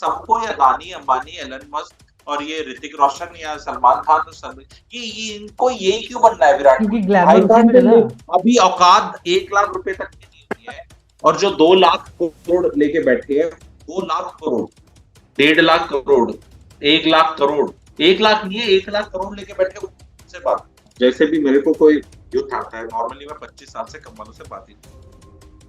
सबको ये Adani, Ambani, Elon Musk और ये ऋतिक रोशन या सलमान खान ये इनको यही क्यों बनना है विराट क्योंकि कोहली? ग्लैमर आई उसी कांट में है ना। अभी औकात 1 लाख रुपए तक की नहीं हुई है, और जो 2 लाख करोड़ लेके बैठे हैं, 2 लाख करोड़, 1.5 लाख करोड़, 1 लाख करोड़, 1 लाख नहीं है, 1 लाख करोड़ लेके बैठे हैं, उनसे बात। जैसे भी मेरे को कोई यूथ आता है, नॉर्मली मैं 25 साल से कम वालों से बात ही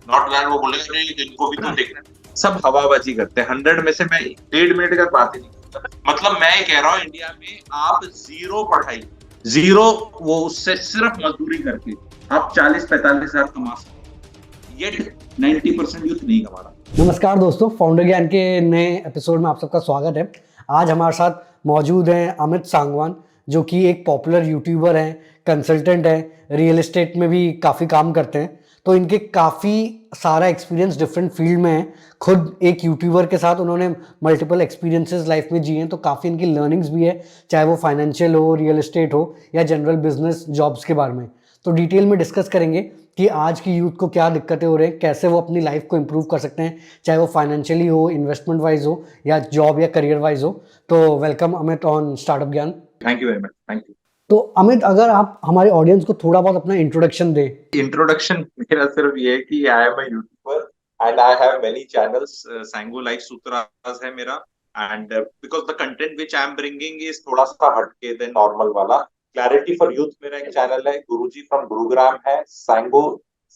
नॉट दैट वो बोलेगा नहीं इनको भी तो देखना है। सब हवाबाजी करते हैं, 100 में से मैं 1.5 मिनट का बात ही नहीं करता। मतलब मैं ये कह रहा हूँ, इंडिया में आप जीरो पढ़ाई, जीरो वो उससे सिर्फ मजदूरी करके आप 40-45 हजार कमा सकते, येट 90% यूथ नहीं कमा रहा। नमस्कार दोस्तों, फाउंडर ज्ञान के नए एपिसोड में आप सबका स्वागत है। आज हमारे साथ मौजूद हैं अमित सांगवान, जो कि एक पॉपुलर यूट्यूबर हैं, कंसल्टेंट हैं, रियल एस्टेट में भी काफ़ी काम करते हैं। तो इनके काफ़ी सारा एक्सपीरियंस डिफरेंट फील्ड में है। खुद एक यूट्यूबर के साथ उन्होंने मल्टीपल एक्सपीरियंसेस लाइफ में जिए हैं, तो काफ़ी इनकी लर्निंग्स भी है, चाहे वो फाइनेंशियल हो, रियल एस्टेट हो या जनरल बिजनेस जॉब्स के बारे में। तो डिटेल में डिस्कस करेंगे कि आज की यूथ को क्या दिक्कतें हो रही हैं, कैसे वो अपनी लाइफ को इम्प्रूव कर सकते हैं, चाहे वो फाइनेंशियली हो, इन्वेस्टमेंट वाइज हो या जॉब या करियर वाइज हो। तो वेलकम अमित ऑन स्टार्टअप ज्ञान। Thank you very much, thank you. तो अमित, अगर आप हमारे ऑडियंस को थोड़ा बहुत अपना इंट्रोडक्शन दें। इंट्रोडक्शन मेरा सिर्फ ये है कि I am a YouTuber and I have many channels. सांगो लाइफ सूत्रास है मेरा, and because the content which I am bringing is थोड़ा सा हटके देन नॉर्मल वाला। क्लैरिटी फॉर यूथ मेरा एक चैनल है, गुरुजी फ्रॉम गुरुग्राम है, सांगो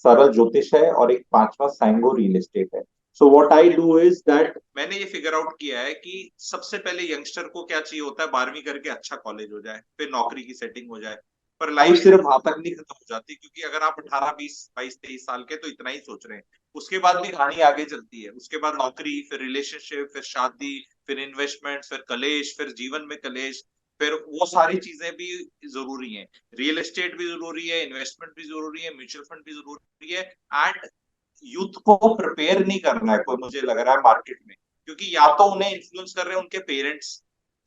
सरल ज्योतिष है, और एक 5वां सांगो रियल एस्टेट है। So what I do is that मैंने ये फिगर आउट किया है कि सबसे पहले यंगस्टर को क्या चाहिए होता है, 12वीं करके अच्छा कॉलेज हो जाए, फिर नौकरी की सेटिंग हो जाए। पर लाइफ सिर्फ वहां तक नहीं खत्म हो जाती, क्योंकि अगर आप 18, 20, 22, 23 साल के तो इतना ही सोच रहे हैं, उसके बाद भी कहानी आगे चलती है। उसके बाद नौकरी, फिर रिलेशनशिप, फिर शादी, फिर इन्वेस्टमेंट, फिर कलेश, फिर जीवन में कलेश, फिर वो सारी चीजें भी जरूरी हैं। रियल एस्टेट भी जरूरी है, इन्वेस्टमेंट भी जरूरी है, म्यूचुअल फंड भी जरूरी है। एंड यूथ को प्रिपेयर नहीं करना है कोई, मुझे लग रहा है मार्केट में, क्योंकि या तो उन्हें इन्फ्लुएंस कर रहे हैं उनके पेरेंट्स,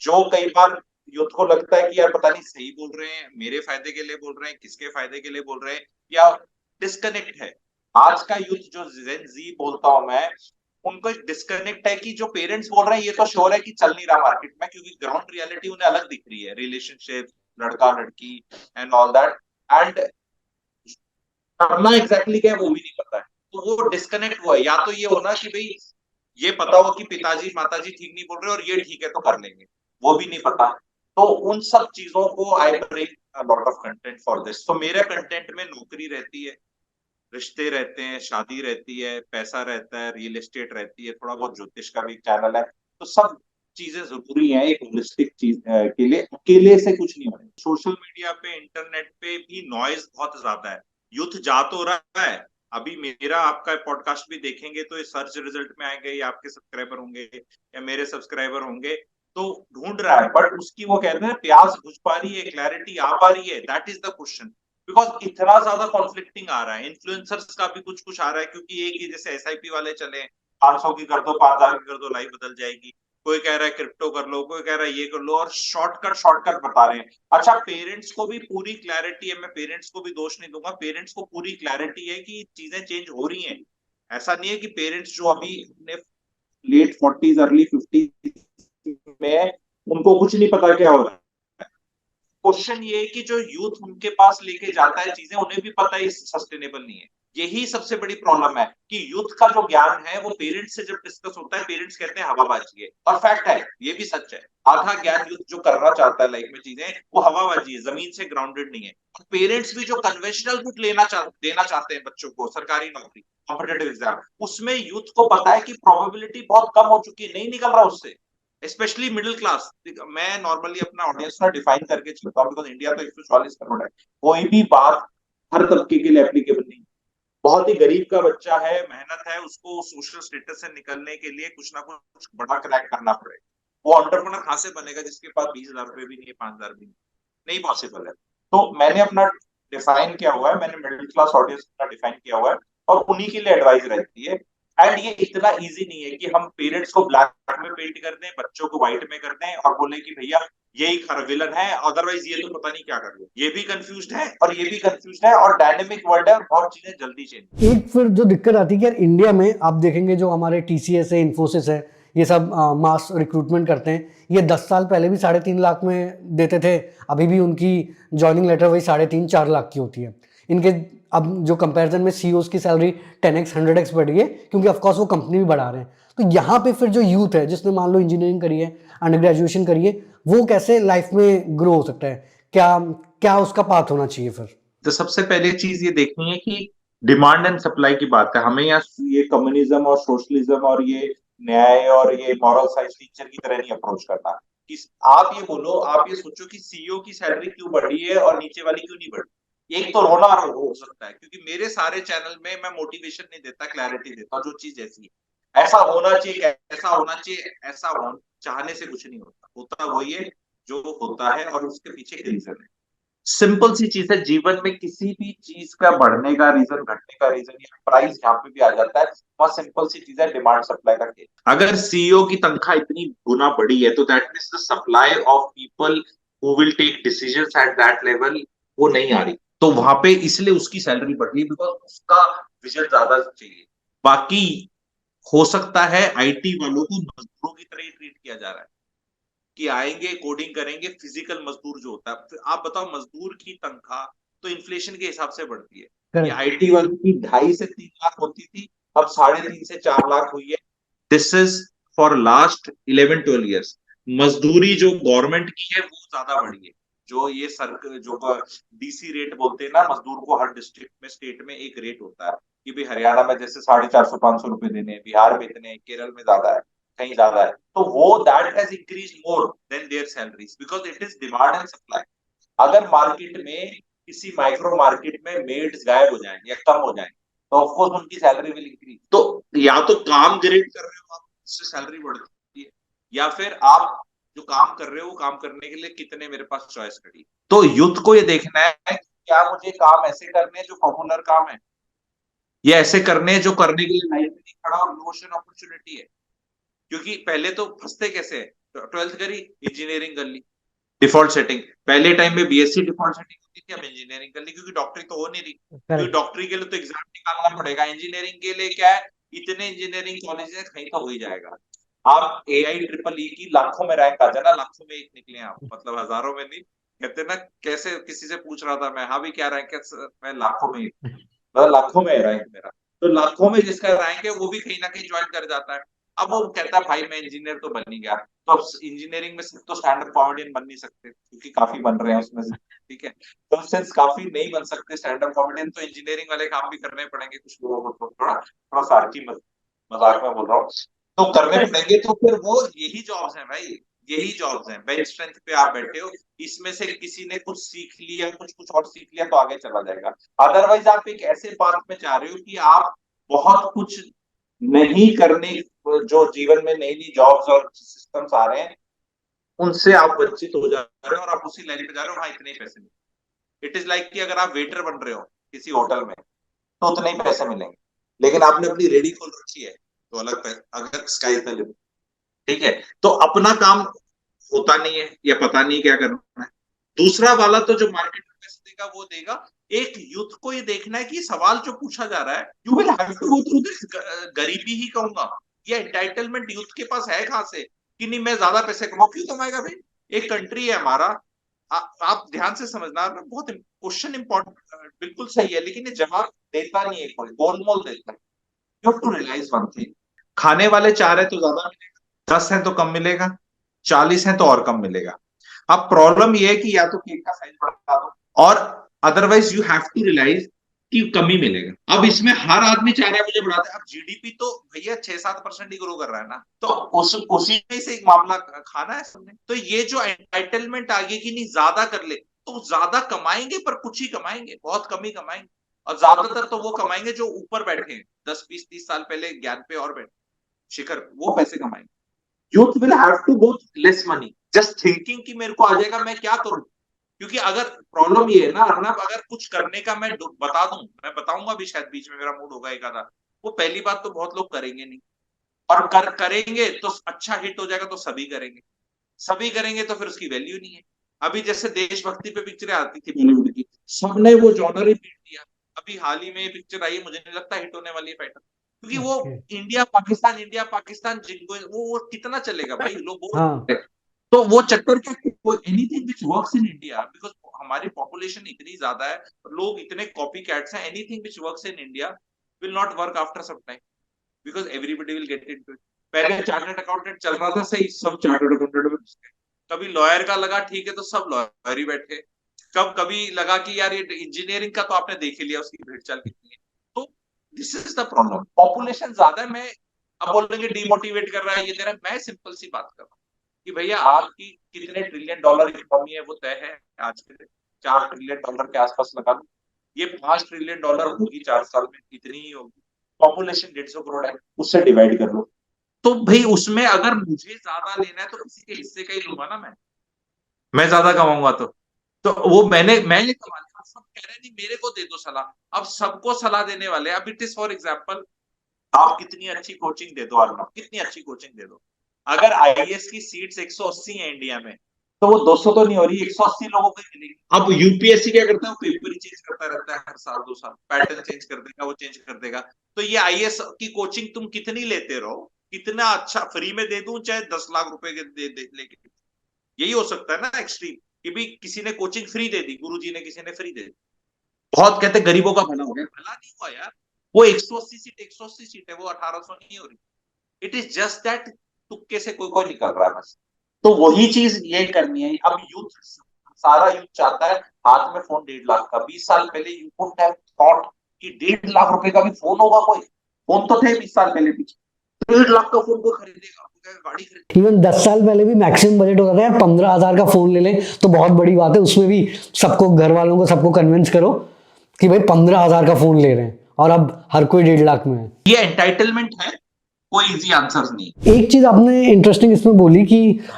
जो कई बार यूथ को लगता है कि यार पता नहीं सही बोल रहे हैं, मेरे फायदे के लिए बोल रहे हैं, किसके फायदे के लिए बोल रहे हैं, या डिस्कनेक्ट है। आज का यूथ जो जेन जी बोलता हूं मैं, उनको एक डिस्कनेक्ट है कि जो पेरेंट्स बोल रहे हैं ये तो श्योर है कि चल नहीं रहा मार्केट में, क्योंकि ग्राउंड रियलिटी उन्हें अलग दिख रही है, रिलेशनशिप, लड़का लड़की एंड ऑल दैट। एंड करना एग्जैक्टली क्या है वो भी नहीं पता है, तो वो डिस्कनेक्ट हुआ है। या तो ये होना कि भाई ये पता हो कि पिताजी माताजी ठीक नहीं बोल रहे और ये ठीक है तो कर लेंगे, वो भी नहीं पता। तो उन सब चीजों को I bring a lot of content for this. तो मेरे कंटेंट में नौकरी रहती है, रिश्ते रहते हैं, शादी रहती है, पैसा रहता है, रियल एस्टेट रहती है, थोड़ा बहुत ज्योतिष का भी चैनल है। तो सब चीजें जरूरी हैं एक होलिस्टिक चीज के लिए, अकेले से कुछ नहीं होने। सोशल मीडिया पे, इंटरनेट पे भी नॉइज बहुत ज्यादा है। यूथ जा तो रहा है, अभी मेरा आपका पॉडकास्ट भी देखेंगे तो ये सर्च रिजल्ट में आएंगे, या आपके सब्सक्राइबर होंगे या मेरे सब्सक्राइबर होंगे, तो ढूंढ रहा है, बट उसकी वो कहते हैं प्यास बुझ पा रही है, क्लैरिटी आ पा रही है, that is the question. Because इतना ज्यादा कॉन्फ्लिक्टिंग आ रहा है, इन्फ्लुएंसर्स का भी कुछ कुछ आ रहा है, क्योंकि एक ही जैसे एसआईपी वाले चले, 500 की कर दो, 5000 की कर दो, लाइफ बदल जाएगी। कोई कह रहा है क्रिप्टो कर लो, कोई कह रहा है ये कर लो, और शॉर्टकट शॉर्टकट बता रहे हैं। अच्छा, पेरेंट्स को भी पूरी क्लैरिटी है, मैं पेरेंट्स को भी दोष नहीं दूंगा, पेरेंट्स को पूरी क्लैरिटी है कि चीजें चेंज हो रही हैं। ऐसा नहीं है कि पेरेंट्स जो अभी अपने लेट 40s अर्ली 50s में है, उनको कुछ नहीं पता क्या हो रहा है। क्वेश्चन ये है कि जो यूथ उनके पास लेके जाता है चीजें, उन्हें भी पता है सस्टेनेबल नहीं है। यही सबसे बड़ी प्रॉब्लम है कि यूथ का जो ज्ञान है वो पेरेंट्स से जब डिस्कस होता है, पेरेंट्स कहते हैं हवाबाजी है, और फैक्ट है, ये भी सच है। आधा ज्ञान यूथ जो करना चाहता है लाइफ में चीजें, वो हवाबाजी है, जमीन से ग्राउंडेड नहीं है। पेरेंट्स भी जो कन्वेंशनल रूट देना चाहते हैं बच्चों को, सरकारी नौकरी, कॉम्पिटेटिव एग्जाम, उसमें यूथ को पता है कि प्रोबेबिलिटी बहुत कम हो चुकी है, नहीं निकल रहा उससे, स्पेशली मिडिल क्लास। मैं नॉर्मली अपना ऑडियंस ना डिफाइन करके चलता हूँ, बिकॉज इंडिया तो 140 करोड़ है, कोई भी बात हर तबके के लिए एप्लीकेबल नहीं। बहुत ही गरीब का बच्चा है, मेहनत है, उसको सोशल स्टेटस से निकलने के लिए कुछ ना कुछ बड़ा क्रैक करना पड़ेगा। वो एंटरप्रेन्योर कहां से बनेगा जिसके पास 20,000 रुपए भी नहीं है, 5,000 भी नहीं पॉसिबल है। तो मैंने अपना डिफाइन किया हुआ है, मैंने मिडिल क्लास ऑडियंस अपना डिफाइन किया हुआ है, और उन्हीं के लिए एडवाइस रहती है। एंड ये इतना इजी नहीं है कि हम पेरेंट्स को ब्लैक में पेंट कर दें, बच्चों को व्हाइट में कर दें और बोले कि भैया यही खरा विलन है, अदरवाइज ये तो पता नहीं क्या कर लो। ये भी कंफ्यूज्ड है और ये भी कंफ्यूज्ड है, और डायनेमिक वर्ल्ड है, बहुत चीजें जल्दी चेंज। एक फिर जो दिक्कत आती है कि यार इंडिया में आप देखेंगे जो हमारे टीसीएस है, इन्फोसिस है ये सब मास रिक्रूटमेंट करते हैं, ये 10 साल पहले भी 3.5 लाख में देते थे, अभी भी उनकी जॉइनिंग लेटर वही 3.5-4 लाख की होती है। इनके अब जो कंपैरिजन में सीईओज की सैलरी 10x 100x बढ़ गई है, क्योंकि ऑफकोर्स वो कंपनी भी बढ़ा रहे हैं। तो यहाँ पे फिर जो यूथ है जिसने मान लो इंजीनियरिंग करी है, अंडर ग्रेजुएशन करी है, वो कैसे लाइफ में ग्रो हो सकता है, क्या क्या उसका पाथ होना चाहिए फिर? तो सबसे पहले चीज ये देखनी है कि डिमांड एंड सप्लाई की बात है। हमें यहाँ ये कम्युनिज्म और सोशलिज्म और ये न्याय और ये मॉरल साइंस टीचर की तरह नहीं अप्रोच करना कि आप ये बोलो, आप ये सोचो कि सीईओ की सैलरी क्यों बढ़ी है और नीचे वाली क्यों नहीं बढ़ी। एक तो रोना हो सकता है, क्योंकि मेरे सारे चैनल में मैं मोटिवेशन नहीं देता, क्लैरिटी देता हूँ जो चीज ऐसी है, ऐसा होना चाहिए, ऐसा होना चाहिए, ऐसा हो चाहने से कुछ नहीं होता, होता वही है जो होता है और उसके पीछे एक रीजन है। सिंपल सी चीज है, जीवन में किसी भी चीज का बढ़ने का रीजन, घटने का रीजन या प्राइस जहां पे भी आ जाता है, वहां सिंपल सी चीज है, डिमांड सप्लाई का खेल। अगर सीईओ की तनख्वाह इतनी गुना बढ़ी है तो that means the supply of people who will take decisions at that level वो नहीं आ रही, तो वहां पे इसलिए उसकी सैलरी बढ़ रही है, बिकॉज उसका विजन ज्यादा चाहिए। बाकी हो सकता है आईटी वालों को मजदूरों की तरह ही ट्रीट किया जा रहा है कि आएंगे कोडिंग करेंगे, फिजिकल मजदूर जो होता है। आप बताओ, मजदूर की तनख्वाह तो इन्फ्लेशन के हिसाब से बढ़ती है। ये करेक्ट। आईटी वालों की 2.5 से 3 लाख होती थी, अब 3.5 से 4 लाख हुई है। This is for last 11-12 years. मजदूरी जो गवर्नमेंट की है वो ज्यादा बढ़ी है। जो ये सर जो डीसी रेट बोलते हैं ना, मजदूर को हर डिस्ट्रिक्ट में स्टेट में एक रेट होता है कि भाई हरियाणा में जैसे 450-500 रुपए देने, बिहार में इतने, केरल में ज्यादा है, कहीं ज्यादा है, तो वो that has increase more than there salaries because it is demand and supply. अगर मार्केट में किसी माइक्रो मार्केट में मेड्स गायब हो जाए या कम हो जाए तो ऑफकोर्स उनकी सैलरी विल इंक्रीज। तो या तो काम ग्रेट कर रहे हो आप, उससे सैलरी बढ़ती है, या फिर आप जो काम कर रहे हो काम करने के लिए कितने मेरे पास चॉइस खड़ी। तो यूथ को ये देखना है कि क्या मुझे काम ऐसे करने हैं जो पॉपुलर काम है, या ऐसे करने हैं जो करने के लिए लाइफ में नहीं खड़ा और नो ओशन अपॉर्चुनिटी है। क्योंकि पहले तो फंसते कैसे है, 12th करी, इंजीनियरिंग कर ली, डिफॉल्ट सेटिंग। पहले टाइम में बीएससी डिफॉल्ट सेटिंग होती थी, अब इंजीनियरिंग कर ली, क्योंकि डॉक्टरी तो हो नहीं रही, क्योंकि करेक्ट। डॉक्टरी के लिए तो एग्जाम निकालना पड़ेगा। इंजीनियरिंग के लिए क्या है, इतने इंजीनियरिंग कॉलेज है, कहीं तो हो ही जाएगा। आप एआई ट्रिपल ई की लाखों में रैंक आ जाना, लाखों में एक निकले आप, मतलब हजारों में नहीं। कहते ना, कैसे किसी से पूछ रहा था मैं, हाँ भी क्या रैंक है, मैं लाखों में, मतलब लाखों में है रैंक मेरा। तो लाखों में जिसका रैंक है वो भी कहीं ना कहीं ज्वाइन कर जाता है। अब वो कहता है भाई मैं इंजीनियर तो बन ही गया, तो अब इंजीनियरिंग में सिर्फ तो स्टैंड अप कॉमेडियन बन नहीं सकते, क्योंकि काफी बन रहे हैं उसमें से, ठीक है। तो सिंस काफी नहीं बन सकते स्टैंड अप कॉमेडियन, तो इंजीनियरिंग वाले काम भी करने पड़ेंगे कुछ लोगों को। तो थोड़ा थोड़ा सार्की मजाक में बोल रहा हूँ, तो करने पड़ेंगे। तो फिर वो यही जॉब्स हैं भाई, यही जॉब्स हैं। बेंच स्ट्रेंथ पे आप बैठे हो, इसमें से किसी ने कुछ सीख लिया, कुछ कुछ और सीख लिया तो आगे चला जाएगा। अदरवाइज आप एक ऐसे पाथ में जा रहे हो कि आप बहुत कुछ नहीं करने, जो जीवन में नई नई जॉब्स और सिस्टम्स आ रहे हैं उनसे आप वंचित हो जा रहे हो, और आप उसी लाइन पे जा रहे हो, वहां इतने ही पैसे मिलेंगे। इट इज लाइक कि अगर आप वेटर बन रहे हो किसी होटल में तो उतने ही पैसे मिलेंगे, लेकिन आपने अपनी रेडी खोल रखी है तो अलग पैसे, अगर स्काई इज द लिमिट, ठीक है। तो अपना काम होता नहीं है या पता नहीं क्या करना है। दूसरा वाला तो जो मार्केट में पैसे देगा वो देगा। एक यूथ को ये देखना है कि सवाल जो पूछा जा रहा है, you will have to go through this, गरीबी ही कहूंगा, ये एंटाइटलमेंट यूथ के पास है कहां से कि नहीं मैं ज्यादा पैसे कमाऊं, क्यों कमाएगा भाई। एक कंट्री है हमारा, आप ध्यान से समझना, बहुत क्वेश्चन इंपॉर्टेंट, बिल्कुल सही है, लेकिन ये जवाब देता नहीं है कोई, गोलमोल देता है। You have to realize one thing, खाने वाले 4 है तो ज्यादा मिलेगा, 10 है तो कम मिलेगा, 40 है तो और कम मिलेगा। अब प्रॉब्लम ये है कि या तो केक का साइज बढ़ा दो, और otherwise you have to realize कि कम ही मिलेगा। अब इसमें हर आदमी चाह रहा है मुझे बढ़ाते, अब जीडीपी तो भैया 6-7% ही ग्रो कर रहा है ना, तो उसी में से एक मामला खाना है सबने। तो ये जो एंटाइटलमेंट आ गई कि नहीं ज्यादा कर ले, तो ज्यादा कमाएंगे पर कुछ ही कमाएंगे, बहुत कम ही कमाएंगे, और ज्यादातर तो वो कमाएंगे जो ऊपर बैठे हैं 10-20-30 साल पहले ज्ञान पे और बैठे शिखर, वो पैसे कमाएंगे। Youth will have to go less money, just thinking कि मेरे को आ जाएगा मैं क्या करूं। क्योंकि अगर प्रॉब्लम ये है ना अर्नब, अगर कुछ करने का मैं बता दूं, मैं बताऊंगा भी शायद बीच में मेरा मूड होगा एक आधा, वो पहली बात तो बहुत लोग करेंगे नहीं, और करेंगे तो अच्छा हिट हो जाएगा तो सभी करेंगे, सभी करेंगे तो फिर उसकी वैल्यू नहीं है। अभी जैसे देशभक्ति पे पिक्चरें आती थी बॉलीवुड की, सबने वो जॉनर ही पीट दिया। अभी हाल ही में पिक्चर आई है, मुझे नहीं लगता हिट होने वाली है पैटर्न, क्योंकि वो ओके। इंडिया पाकिस्तान जिनको वो कितना चलेगा भाई, लोग बोर हाँ। होते हैं। तो वो चक्कर क्या, anything which works in India, because हमारी पॉपुलेशन इतनी ज्यादा है, लोग इतने कॉपी कैट्स हैं, anything which works in India will not work after some time, because everybody will get into it. पहले चार्टर्ड अकाउंटेंट चल रहा था सही, सब चार्टर्ड अकाउंटेंट में घुस गए। कभी लॉयर का लगा ठीक है तो सब लॉयर ही बैठे। कभी लगा कि यार ये इंजीनियरिंग का तो आपने देख ही लिया उसकी भेड़ चाल कितनी है। तो this is the problem, population ज्यादा है। मैं अब बोलेंगे डिमोटिवेट कर रहा है ये तेरा, मैं सिंपल सी बात कर रहा हूँ कि भैया आपकी कितने ट्रिलियन डॉलर इकोनॉमी है वो तय है आज के दिन। 4 ट्रिलियन डॉलर के आसपास लगा लो, ये 5 ट्रिलियन डॉलर होगी 4 साल में, इतनी ही होगी। पॉपुलेशन 150 करोड़ है, उससे डिवाइड कर लो। तो भाई उसमें अगर मुझे ज्यादा लेना है तो किसी के हिस्से का ही लूंगा ना मैं ज्यादा कमाऊंगा तो वो मैं ये कमा लिया, सब कह रहे हैं नहीं मेरे को दे दो सलाह। अब सबको सलाह देने वाले, अब इट इज फॉर एग्जाम्पल, आप कितनी अच्छी कोचिंग दे दो अर्नब, कितनी अच्छी कोचिंग दे दो, अगर आईएएस की सीट्स 180 है इंडिया में, तो वो 200 तो नहीं हो रही, 180 लोगों को ही मिलेगी। अब यूपीएससी क्या करता है, वो पेपर ही चेंज करता रहता है, हर साल 2 साल पैटर्न चेंज कर देगा, वो चेंज कर देगा। तो ये आईएएस की कोचिंग तुम कितनी लेते रहो, कितना अच्छा फ्री में दे दूं चाहे 10 लाख रुपए के दे लेके, यही हो सकता है ना एक्सट्रीम, कि भी किसी ने कोचिंग फ्री दे दी, गुरुजी ने किसी ने फ्री दे दी, बहुत कहते गरीबों का भला हो गया, भला नहीं हुआ यार। वो 180 सीट है, वो 1800 नहीं हो रही। इट इज जस्ट दैट तुक्के से कोई कोई निकल रहा है बस। तो वही चीज ये करनी है। अब यूथ, सारा यूथ चाहता है हाथ में फोन 1.5 लाख का। 20 साल पहले यू कुड हैव थॉट कि 1.5 लाख रुपए का भी फोन होगा कोई, फोन तो थे 20 साल पहले पीछे। 1.5 लाख का फोन को खरीदेगा, गाड़ी खरीदेगा। इवन 10 साल पहले भी मैक्सिमम बजट होता था यार, 15 हजार का फोन ले लें तो बहुत बड़ी बात है। उसमें भी सबको, घर वालों को सबको कन्विंस करो कि भाई 15 हजार का फोन ले रहे हैं, और अब हर कोई 1.5 लाख में है। ये एंटाइटलमेंट है, कोई इजी आंसर नहीं। एक चीज आपने इंटरेस्टिंग इसमें बोली कि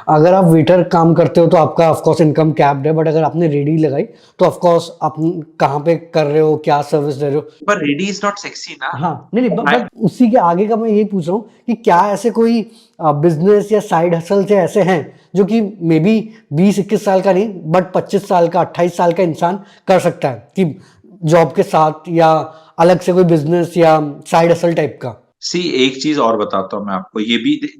अगर आप वेटर काम करते हो तो आपका ऑफ कोर्स इनकम कैप्ड है, बट अगर आपने रेडी लगाई तो ऑफ कोर्स आप कहाँ पे कर रहे हो, क्या सर्विस दे रहे हो। पर रेडी इज नॉट सेक्सी ना। हाँ, नहीं नहीं, बट उसी के आगे का मैं यही पूछ रहा हूँ कि क्या ऐसे कोई बिजनेस या साइड हसल से ऐसे हैं जो कि मे बी 20-21 साल का नहीं, बट 25 साल का, 28 साल का इंसान कर सकता है कि जॉब के साथ या अलग से कोई बिजनेस या साइड हसल टाइप का। सी एक चीज और बताता हूँ मैं आपको, ये भी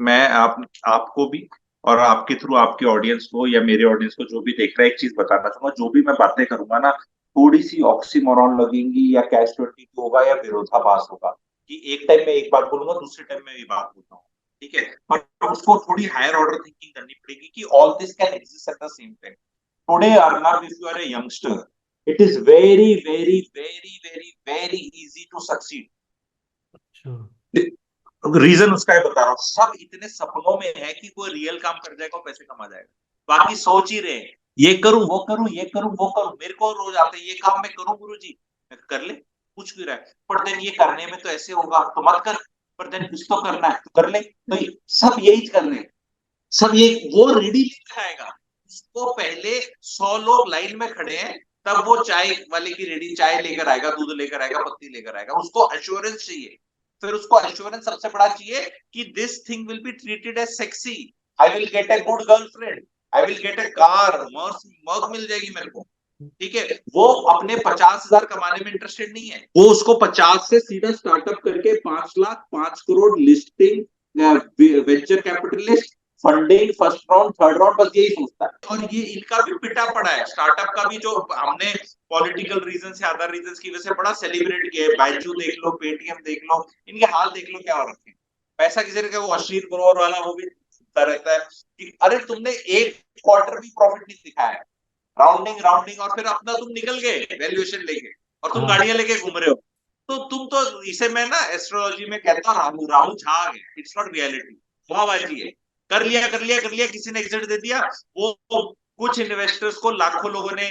मैं आपको भी और आपके थ्रू आपके ऑडियंस को या मेरे ऑडियंस को जो भी देख रहा है, एक चीज बताना चाहूंगा। जो भी मैं बातें करूंगा ना, थोड़ी सी ऑक्सीमोरॉन लगेंगी या कैच 22 होगा या विरोधाभास होगा, कि एक टाइम में एक बात बोलूंगा दूसरे टाइम में ये बात बोलता हूँ, ठीक है। पर उसको थोड़ी हायर ऑर्डर थिंकिंग करनी पड़ेगी कि all this can exist at the same time. Today Arnab, if you are a youngster, it is very very very very very easy to succeed. Reason उसका है बता रहा हूँ, सब इतने सपनों में है कि कोई रियल काम कर जाएगा और पैसे कमा जाएगा। बाकी सोच ही रहे हैं ये करूं वो करूं, ये करूं वो करूं, मेरे को रोज आते हैं ये काम मैं करूं गुरुजी, मैं कर ले, पूछ भी रहा है। पर देन ये करने में तो ऐसे होगा तो मत कर, पर देन कुछ तो करना है तो कर ले। तो सब यही कर रहे हैं, सब ये, वो रेडी लेकर आएगा, उसको पहले 100 लोग लाइन में खड़े हैं, तब वो चाय वाले की रेडी चाय लेकर आएगा, दूध लेकर आएगा, पत्ती लेकर आएगा। उसको एश्योरेंस चाहिए, फिर उसको एश्योरेंस सबसे बड़ा चाहिए कि this thing will be treated as sexy, I will get a good girlfriend, I will get a car, Merc मिल जाएगी मेरे को, ठीक है। वो अपने 50,000 कमाने में इंटरेस्टेड नहीं है, वो उसको 50 से सीधा स्टार्टअप करके 5 lakh 5 crore listing, venture capitalist, funding, first round third round, बस यही सोचता है। और ये इनका भी पिटा पड़ा है स्टार्टअप का भी, जो हमने पॉलिटिकल रीजन से अदर रीजन की वजह से बड़ा सेलिब्रेट किया है। बाइजू देख लो, पेटीएम देख लो, इनके हाल देख लो क्या हो रखे हैं। पैसा किसी ने, वो 80 करोड़ वाला वो भी रहता है कि अरे तुमने एक क्वार्टर भी प्रॉफिट नहीं दिखाया, राउंडिंग राउंडिंग, और फिर अपना तुम निकल गए वैल्यूएशन लेके, और तुम गाड़ियां लेके घूम रहे हो। तो तुम तो, इसे मैं ना एस्ट्रोलॉजी में कहता हूँ राहु राहु झाग है, इट्स नॉट रियलिटी, हवाबाजी है। कर लिया कर लिया कर लिया, किसी ने एग्जिट दे दिया, वो कुछ इन्वेस्टर्स को लाखों लोगों ने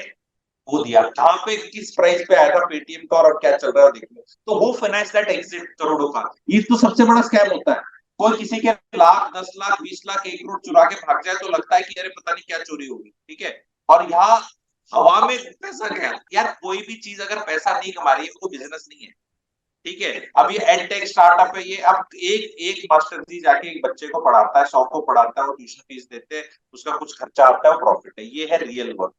वो दिया, जहां पे किस प्राइस पे आया था पेटीएम का और क्या चल रहा है देख लो। तो वो फाइनेंस दैट एग्जिट करोड़ों का, ये तो सबसे बड़ा स्कैम होता है। कोई किसी के लाख 10 लाख 20 लाख 1 करोड़ चुरा के भाग जाए तो लगता है कि अरे पता नहीं क्या चोरी होगी, ठीक है। और यहाँ हवा में पैसा गया यार, कोई भी चीज अगर पैसा नहीं कमा रही है वो बिजनेस नहीं है, ठीक है। अब ये एडटेक स्टार्टअप है, ये अब एक एक मास्टर जी जाके एक बच्चे को पढ़ाता है, 100 को पढ़ाता है, वो ट्यूशन फीस देते हैं, उसका कुछ खर्चा आता है, वो प्रॉफिट है, ये है रियल वर्क।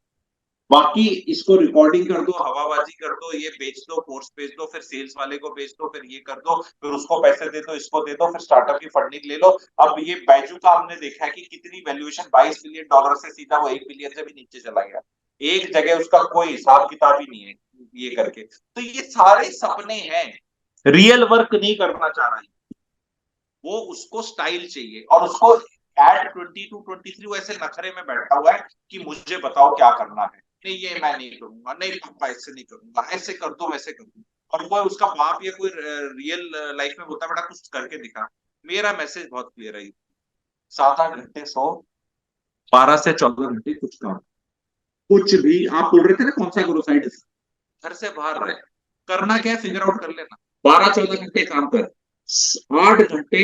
बाकी इसको रिकॉर्डिंग कर दो, हवाबाजी कर दो, ये बेच दो, कोर्स बेच दो, फिर सेल्स वाले को बेच दो, फिर ये कर दो, फिर उसको पैसे दे दो, इसको दे दो, फिर स्टार्टअप की फंडिंग ले लो। अब ये बैजू का हमने देखा है कि कितनी वैल्यूएशन, $22 बिलियन से सीधा वो 1 बिलियन से भी नीचे चला गया। एक जगह उसका कोई हिसाब किताब ही नहीं है ये करके। तो ये सारे सपने हैं, रियल वर्क नहीं करना चाह रहा है वो, उसको स्टाइल चाहिए, और उसको एट 22 23 वो ऐसे नखरे में बैठा हुआ है कि मुझे बताओ क्या करना है, नहीं ये मैं नहीं करूंगा, नहीं पापा ऐसे नहीं करूंगा, ऐसे कर दो वैसे कर दो। और कोई उसका बाप या कोई रियल लाइफ में बोलता बेटा कुछ करके दिखा। मेरा मैसेज बहुत क्लियर है, 7 8 घंटे सो, 12 से 14 घंटे कुछ काम, कुछ भी। आप बोल रहे थे ना कौन सा करो साइड, घर से बाहर रहे, करना क्या है फिगर आउट कर लेना। 12 14 घंटे काम कर, 8 घंटे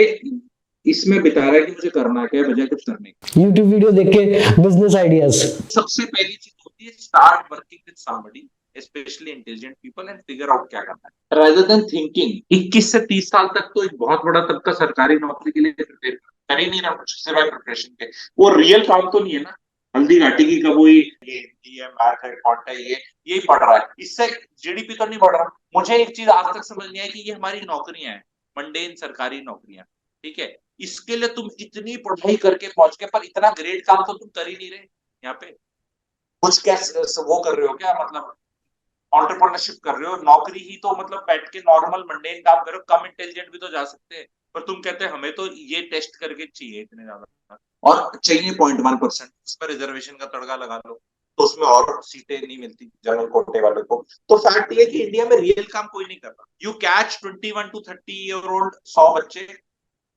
इसमें बिता रहा है कि मुझे करना क्या है बजाय कुछ करने की। यूट्यूब वीडियो देख के बिजनेस आइडियाज। सबसे पहली चीज होती है start working with somebody, specially intelligent people, and figure out क्या करना है, रादर देन थिंकिंग 21 से 30 साल तक तो एक बहुत बड़ा तबका सरकारी नौकरी के लिए प्रिपेयर कर ही नहीं रहा कुछ सिवाय प्रिपरेशन के। वो रियल काम तो नहीं है ना, हल्दी घाटी की कबूई, ये हिंदी है, मैथ है, क्वांट है, ये यही पढ़ रहा है, इससे जीडीपी तो नहीं बढ़ रहा। मुझे एक चीज आज तक समझ नहीं आई कि ये हमारी नौकरियां हैं, मंडेन सरकारी नौकरियां, ठीक है, इसके लिए तुम इतनी पढ़ाई करके पहुंच के, पर इतना ग्रेट काम तो तुम कर ही नहीं रहे यहाँ पे। कुछ क्या वो कर रहे हो क्या, मतलब ऑन्टरप्रनरशिप कर रहे हो, नौकरी ही तो मतलब बैठ के नॉर्मल मंडेन काम करो, कम इंटेलिजेंट भी तो जा सकते हैं। पर तुम कहते हैं हमें तो ये टेस्ट करके चाहिए इतने ज्यादा, और चाहिए 0.1%, उसमें रिजर्वेशन का तड़का लगा लो, तो उसमें और सीटें नहीं मिलती जनरल कोटे वाले को। तो फैक्ट ये कि इंडिया में रियल काम कोई नहीं कर रहा। You catch 21 to 30 year old 100 बच्चे,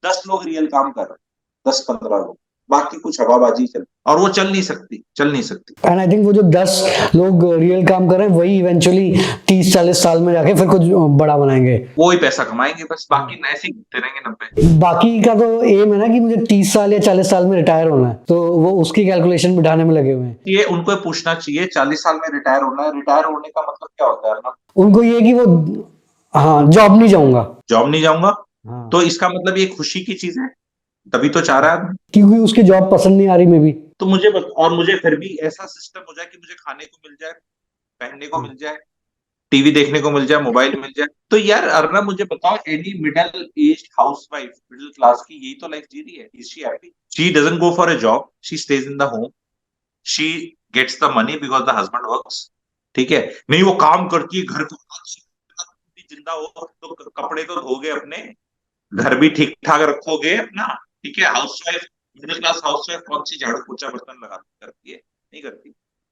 10 लोग रियल काम कर रहे हैं, 10 15 लोग, बाकी कुछ हवाबाजी चल, और वो चल नहीं सकती, चल नहीं सकती। एंड आई थिंक वो जो 10 लोग रियल काम कर रहे हैं वही इवेंचुअली 30 40 साल में जाके फिर कुछ बड़ा बनाएंगे, वो ही पैसा कमाएंगे बस, बाकी ऐसे ही घूमते रहेंगे 90। बाकी का तो एम है ना कि मुझे 30 साल या 40 साल में रिटायर होना है, तो वो उसकी कैलकुलेशन बिठाने में लगे हुए हैं। ये उनको पूछना चाहिए 40 साल में रिटायर होना है, रिटायर होने का मतलब क्या होता है ना, उनको ये कि वो, हाँ, जॉब नहीं जाऊंगा। जॉब नहीं जाऊंगा, हाँ, तो इसका मतलब ये खुशी की चीज है, तभी तो चाह रहा है आदमी। क्योंकि उसकी जॉब पसंद नहीं आ रही मे भी। तो मुझे और मुझे फिर भी ऐसा सिस्टम हो जाए कि मुझे खाने को मिल जाए, पहनने को मिल जाए, टीवी देखने को मिल जाए, मोबाइल मिल जाए, तो यार अर्नब मुझे बताओ, any middle age housewife middle class की यही तो लाइफ जी रही है, is she happy? She doesn't go for a job, she stays in the home, she gets the money because the husband works, ठीक है, नहीं वो काम करती है, घर को जिंदा हो तो कपड़े तो धोगे अपने, घर भी ठीक ठाक रखोगे अपना, ठीक है। हाउसवाइफ, मिडिल क्लास हाउसवाइफ कौन सी झाड़ू पोछा बर्तन लगा करती है, नहीं करती।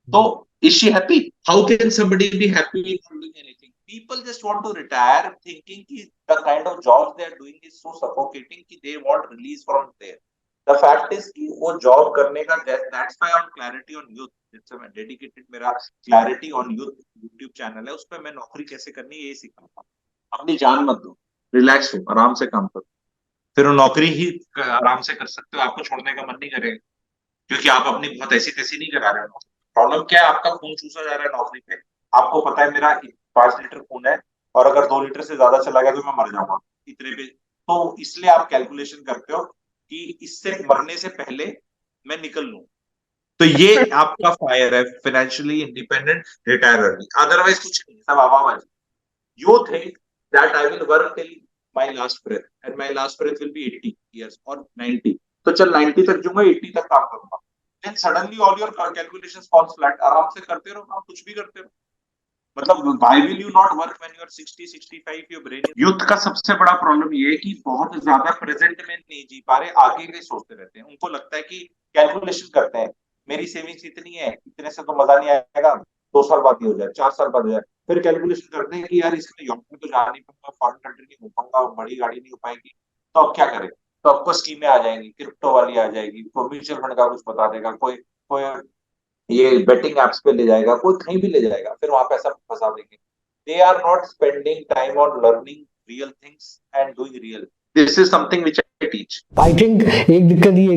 तो is she happy? How can somebody be happy without doing anything? People just want to retire thinking कि the kind of jobs they are doing is so suffocating कि they want release from there. The fact is कि वो job करने का, that's why on clarity on youth, it's a dedicated मेरा clarity on youth YouTube channel है, उस पर मैं नौकरी कैसे करनी है यही सिखाता हूँ। अपनी जान मत दो, रिलैक्स हो, आराम से काम करो, फिर वो नौकरी ही आराम से कर सकते हो, आपको छोड़ने का मन नहीं करेगा, क्योंकि आप अपनी बहुत ऐसी तैसी नहीं करा रहे हो। प्रॉब्लम क्या है, आपका खून चूसा जा रहा है नौकरी पे, आपको पता है मेरा 5 लीटर खून है, और अगर 2 लीटर से ज्यादा चला गया तो मैं मर जाऊंगा इतने पे। तो इसलिए आप कैलकुलेशन करते हो कि इससे मरने से पहले मैं निकल लूं, तो ये आपका फायर है, financially independent, retire earning, otherwise कुछ नहीं, सब आवाज। You think that I will work till my last breath and my last breath will be 80 years or 90, तो चल 90 तक जूंगा, 80 तक काम करूंगा, then suddenly all your calculations falls flat, आराम से करते रहो काम, कुछ भी करते रहो, मतलब why will you not work when you are 60 65, your brain is... youth का सबसे बड़ा प्रॉब्लम ये है कि बहुत ज्यादा प्रेजेंट में नहीं जी पा रहे, आगे के सोचते रहते हैं, उनको लगता है कि कैलकुलेशन करते हैं, मेरी सेविंग्स इतनी है, इतने से तो मजा नहीं आएगा, 2 साल बाद ही हो जाए, 4 साल बाद हो जाए, फिर कैलकुलेशन करते हैं कि यार इसमें यूरोप में तो जा नहीं पाऊंगा, फॉरेन कंट्री नहीं हो पाऊंगा, बड़ी गाड़ी नहीं हो पाएगी, तो अब क्या करें, तो आपको स्कीमें आ जाएंगी, क्रिप्टो वाली आ जाएगी, कोई म्यूचुअल फंड का कुछ बता देगा, कोई कोई ये बेटिंग एप्स पे ले जाएगा, कोई कहीं भी ले जाएगा, फिर वहां पैसा फंसा देंगे। They are not spending time on learning real things and doing real, this is something which I teach. I think एक दिक्कत ये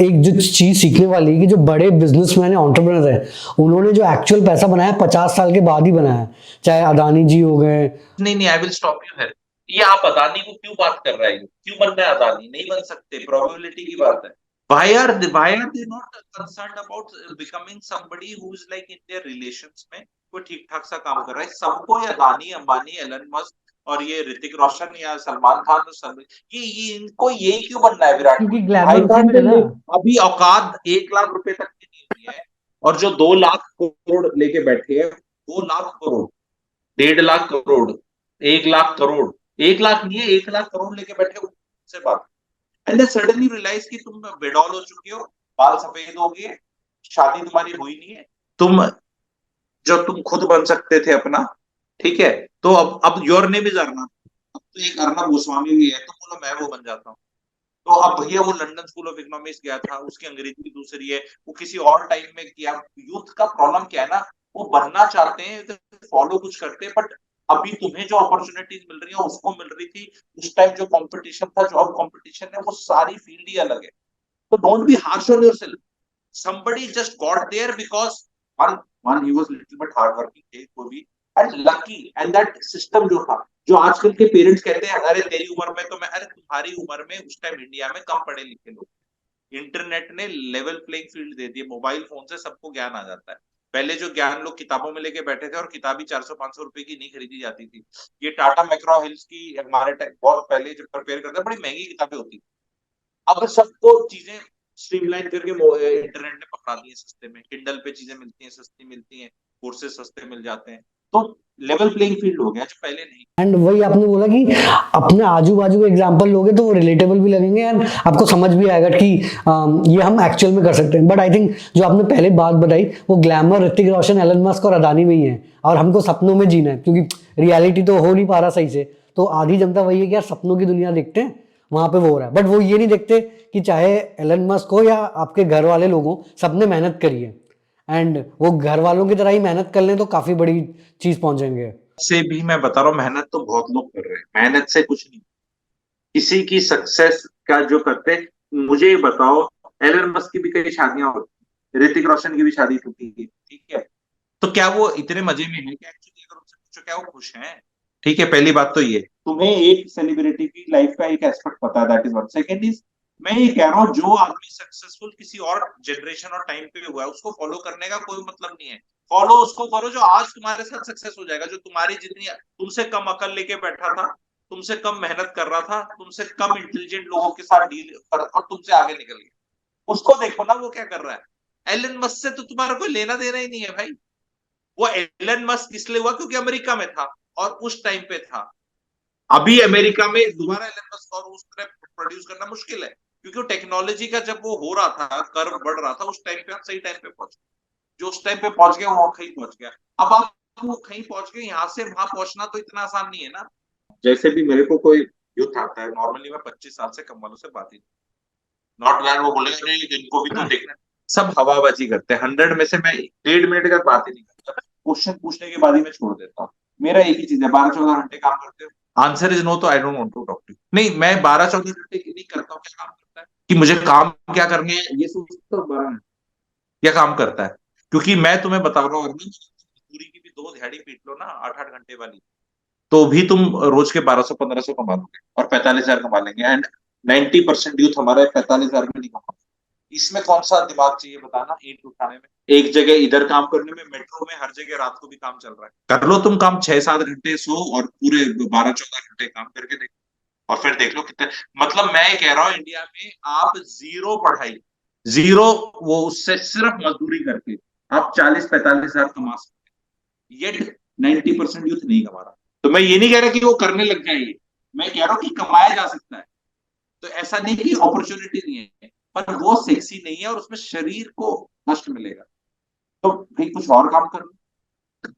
एक जो चीज सीखने वाली है कि जो बड़े बिजनेसमैन है, एंटरप्रेन्योर है, उन्होंने जो एक्चुअल पैसा बनाया 50 साल के बाद ही बनाया, चाहे अदानी जी हो गए। नहीं नहीं, I will stop you here. ये आप अदानी को क्यों बात कर रहे हो, क्यों बनना है अदानी, नहीं बन सकते, प्रोबेबिलिटी की बात है। why are they not concerned about becoming somebody who is like in their relations में कोई ठीक ठाक सा काम कर रहा है? सबको ये अदानी अंबानी एलन मस्क और ये ऋतिक रोशन या सलमान खान और ये इनको यही क्यों बनना है विराट क्योंकि कोहली? ग्लैमर आई उसी कांट में है ना। अभी औकात 1 लाख रुपए तक की नहीं हुई है, और जो 2 लाख करोड़ लेके बैठे हैं, 2 लाख करोड़, 1.5 लाख करोड़, 1 लाख करोड़, 1 लाख नहीं है, 1 लाख करोड़ लेके बैठे हो, से बात। एंड देन सडनली रियलाइज कि तुम बेडॉल हो चुके हो, बाल सफेद हो गए, शादी तुम्हारी हुई नहीं है, तुम जो तुम खुद बन सकते थे अपना, ठीक है, तो अब योर नेम इज अर्नब, अब तो एक अर्नब गोस्वामी भी है, तो बोलो मैं वो बन जाता हूँ। तो अब भैया वो लंदन स्कूल ऑफ इकोनॉमिक्स गया था, उसकी अंग्रेजी दूसरी है, वो किसी और टाइम में किया। यूथ का प्रॉब्लम क्या है ना, वो बनना चाहते हैं, तो फॉलो कुछ करते हैं, बट अभी तुम्हें जो अपॉर्चुनिटीज मिल रही है उसको मिल रही थी, उस टाइम जो कंपटीशन था, जॉब कंपटीशन है, वो सारी फील्ड ही अलग है। तो don't be harsh on yourself. somebody just got there because one he was little bit hard working थे वो भी, and lucky, and that system जो था, जो आजकल के पेरेंट्स कहते हैं अरे तेरी उम्र में तो मैं, अरे तुम्हारी उम्र में उस टाइम इंडिया में कम पढ़े लिखे लोग, इंटरनेट ने लेवल प्लेइंग फील्ड दे दी, मोबाइल फोन से सबको ज्ञान आ जाता है। पहले जो ज्ञान लोग किताबों में लेके बैठे थे, और किताबी 400-500 रुपए की नहीं खरीदी जाती थी। ये टाटा मैक्रो हिल्स की हमारे टाइम बहुत पहले जब प्रिपेयर करते बड़ी महंगी किताबें होती, अब सबको चीजें स्ट्रीमलाइन करके इंटरनेट ने पकड़ा दी है सस्ते में, किंडल पे चीजें मिलती हैं, सस्ती मिलती हैं, कोर्सेज सस्ते मिल जाते हैं, तो लेवल प्लेइंग फील्ड हो गया जो पहले नहीं। एंड वही आपने बोला कि अपने आजू बाजू के एग्जाम्पल लोगे तो वो रिलेटेबल भी लगेंगे एंड आपको समझ भी आएगा कि ये हम एक्चुअल में कर सकते हैं। बट आई थिंक जो आपने पहले बात बताई वो glamour Hrithik Roshan, Elon Musk और अदानी में ही है, और हमको सपनों में जीना है, क्योंकि रियलिटी तो हो नहीं पा रहा सही से। तो आधी जनता वही है कि यार सपनों की दुनिया देखते हैं, वहां पे वो हो रहा है, बट वो ये नहीं देखते कि चाहे एलन मस्क हो या आपके घर वाले लोग हो, सबने मेहनत करी है, एंड वो घर वालों की तरह ही मेहनत कर लें तो काफी बड़ी चीज पहुंचेंगे। से भी मैं बता रहा हूँ, मेहनत तो बहुत लोग कर रहे हैं, मेहनत से कुछ नहीं, किसी की सक्सेस का जो करते हैं। मुझे ये बताओ, एलन मस्क की भी कई शादियां होती, ऋतिक रोशन की भी शादी टूटी है, ठीक है, तो क्या वो इतने मजे में है क्या? एक्चुअली अगर उनसे पूछो क्या वो खुश हैं? ठीक है, पहली बात तो ये, तुम्हें एक सेलिब्रिटी की लाइफ का एक एस्पेक्ट पता है, that is one. Second is, मैं ये कह रहा हूँ जो आदमी सक्सेसफुल किसी और जनरेशन और टाइम पे हुआ है, उसको फॉलो करने का कोई मतलब नहीं है। फॉलो उसको करो जो आज तुम्हारे साथ सक्सेस हो जाएगा, जो तुम्हारी जितनी, तुमसे कम अकल लेके बैठा था, तुमसे कम मेहनत कर रहा था, तुमसे कम इंटेलिजेंट लोगों के साथ डील कर, और तुमसे आगे निकल गया। उसको देखो ना वो क्या कर रहा है। एलन मस्क से तो तुम्हारा कोई लेना देना ही नहीं है भाई। वो एलन मस्क इसलिए हुआ क्योंकि अमेरिका में था और उस टाइम पे था। अभी अमेरिका में दोबारा एलन मस्क और उस तरह प्रोड्यूस करना मुश्किल है, क्योंकि वो टेक्नोलॉजी का जब वो हो रहा था, कर्व बढ़ रहा था, उस टाइम पे आप सही टाइम पे पहुंचे, जो उस टाइम पे पहुंच गया वो कहीं पहुंच गया। अब आप वो कहीं पहुंच गए, यहाँ से वहां पहुंचना तो इतना आसान नहीं है ना। जैसे भी मेरे को कोई यूथ आता है, नॉर्मली मैं 25 साल से कम वालों से बात ही, नॉट दैट वो बोलेंगे नहीं इनको भी तो देखना है। सब हवाबाजी करते हैं, 100 में से मैं 1.5 मिनट का बात ही नहीं करता, क्वेश्चन पूछने के बाद ही मैं छोड़ देता हूँ। मेरा एक ही चीज है, 12-14 घंटे काम करते हो, आंसर इज नो, तो I don't want to talk to. नहीं, मैं 12-14 घंटे नहीं करता हूँ, क्या काम करता है कि मुझे काम क्या करने हैं ये सोचता हूँ, 12 घंटे क्या काम करता है, क्योंकि मैं तुम्हें बता रहा हूँ, अरविंद, मजदूरी की भी 2 दिहाड़ी पीट लो ना 8-8 घंटे वाली, तो भी तुम रोज के 1200-1500 कमा लोगे, और 45,000 कमा लेंगे। एंड 90% यूथ हमारे 45,000 में नहीं कमा। इसमें कौन सा दिमाग चाहिए बताना, ईंट उठाने में, एक जगह इधर काम करने में, मेट्रो में हर जगह रात को भी काम चल रहा है, कर लो तुम काम 6-7 घंटे सो, और पूरे 12-14 घंटे काम करके देखो, और फिर देख लो कितने। मतलब मैं कह रहा हूँ, इंडिया में आप जीरो पढ़ाई, जीरो, वो उससे सिर्फ मजदूरी करके आप 40-45,000 कमा सकते, येट 90% यूथ नहीं कमा रहा। तो मैं ये नहीं कह रहा कि वो करने लग जाए, मैं कह रहा हूँ कि कमाया जा सकता है। तो ऐसा नहीं कि अपॉर्चुनिटी नहीं है, पर वो सेक्सी नहीं है, और उसमें शरीर को कष्ट मिलेगा। तो भाई कुछ और काम करो,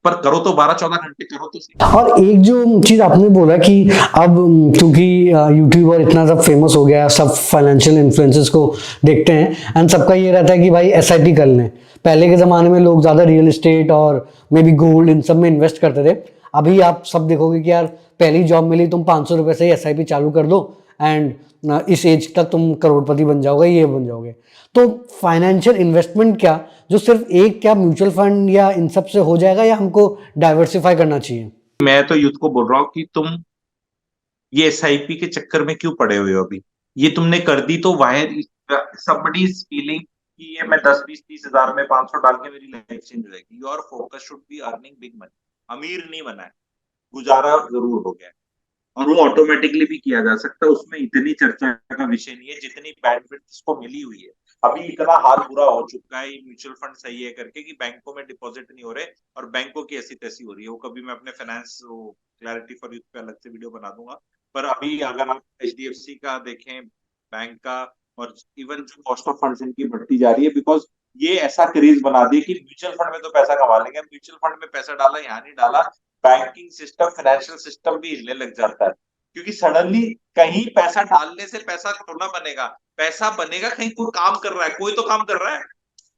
पर करो तो 12-14 घंटे करो तो सही। और एक जो चीज आपने बोला कि अब क्योंकि यूट्यूबर इतना सब फेमस हो गया है, सब फाइनेंशियल इन्फ्लुएंसर्स को देखते हैं एंड सबका ये रहता है कि भाई एसआईपी कर लें। पहले के जमाने में लोग ज्यादा रियल एस्टेट और मे बी गोल्ड इन सब में इन्वेस्ट करते थे। अभी आप सब देखोगे कि यार पहली जॉब मिली, तुम 500 रुपए से ही एसआईपी चालू कर दो एंड इस एज तक तुम करोड़पति बन जाओगे, ये बन जाओगे। तो फाइनेंशियल इन्वेस्टमेंट क्या, जो सिर्फ एक क्या म्यूचुअल फंड या इन सब से हो जाएगा, या हमको डाइवर्सिफाई करना चाहिए? मैं तो यूथ को बोल रहा हूँ कि तुम ये एसआईपी के चक्कर में क्यों पड़े हुए हो अभी, ये तुमने कर दी तो वायर somebody is feeling कि ये मैं 10 20 30 हजार में 500 डाल के मेरी लाइफ चेंज हो जाएगी। Your focus should be earning big money. अमीर नहीं बना है, गुजारा जरूर हो गया है, और वो ऑटोमेटिकली भी किया जा सकता है। उसमें इतनी चर्चा का विषय नहीं है जितनी बैंडविड्थ इसको मिली हुई है। अभी इतना हाल बुरा हो चुका है म्यूचुअल फंड सही है करके कि बैंकों में डिपॉजिट नहीं हो रहे और बैंकों की ऐसी तैसी हो रही है। वो कभी मैं अपने फाइनेंस क्लैरिटी फॉर यूथ पे अलग से वीडियो बना दूंगा। पर अभी अगर आप एचडीएफसी का देखें, बैंक का, और इवन जो कॉस्ट ऑफ फंड्स इनकी बढ़ती जा रही है, बिकॉज ये ऐसा क्रेज बना दिया कि म्यूचुअल फंड में तो पैसा कमा लेंगे। म्यूचुअल फंड में पैसा डाला, यहाँ नहीं डाला, बैंकिंग सिस्टम, फाइनेंशियल सिस्टम भी हिलने लग जाता है। क्योंकि सडनली कहीं पैसा डालने से पैसा थोड़ा बनेगा, पैसा बनेगा कहीं कोई काम कर रहा है, कोई तो काम कर रहा है।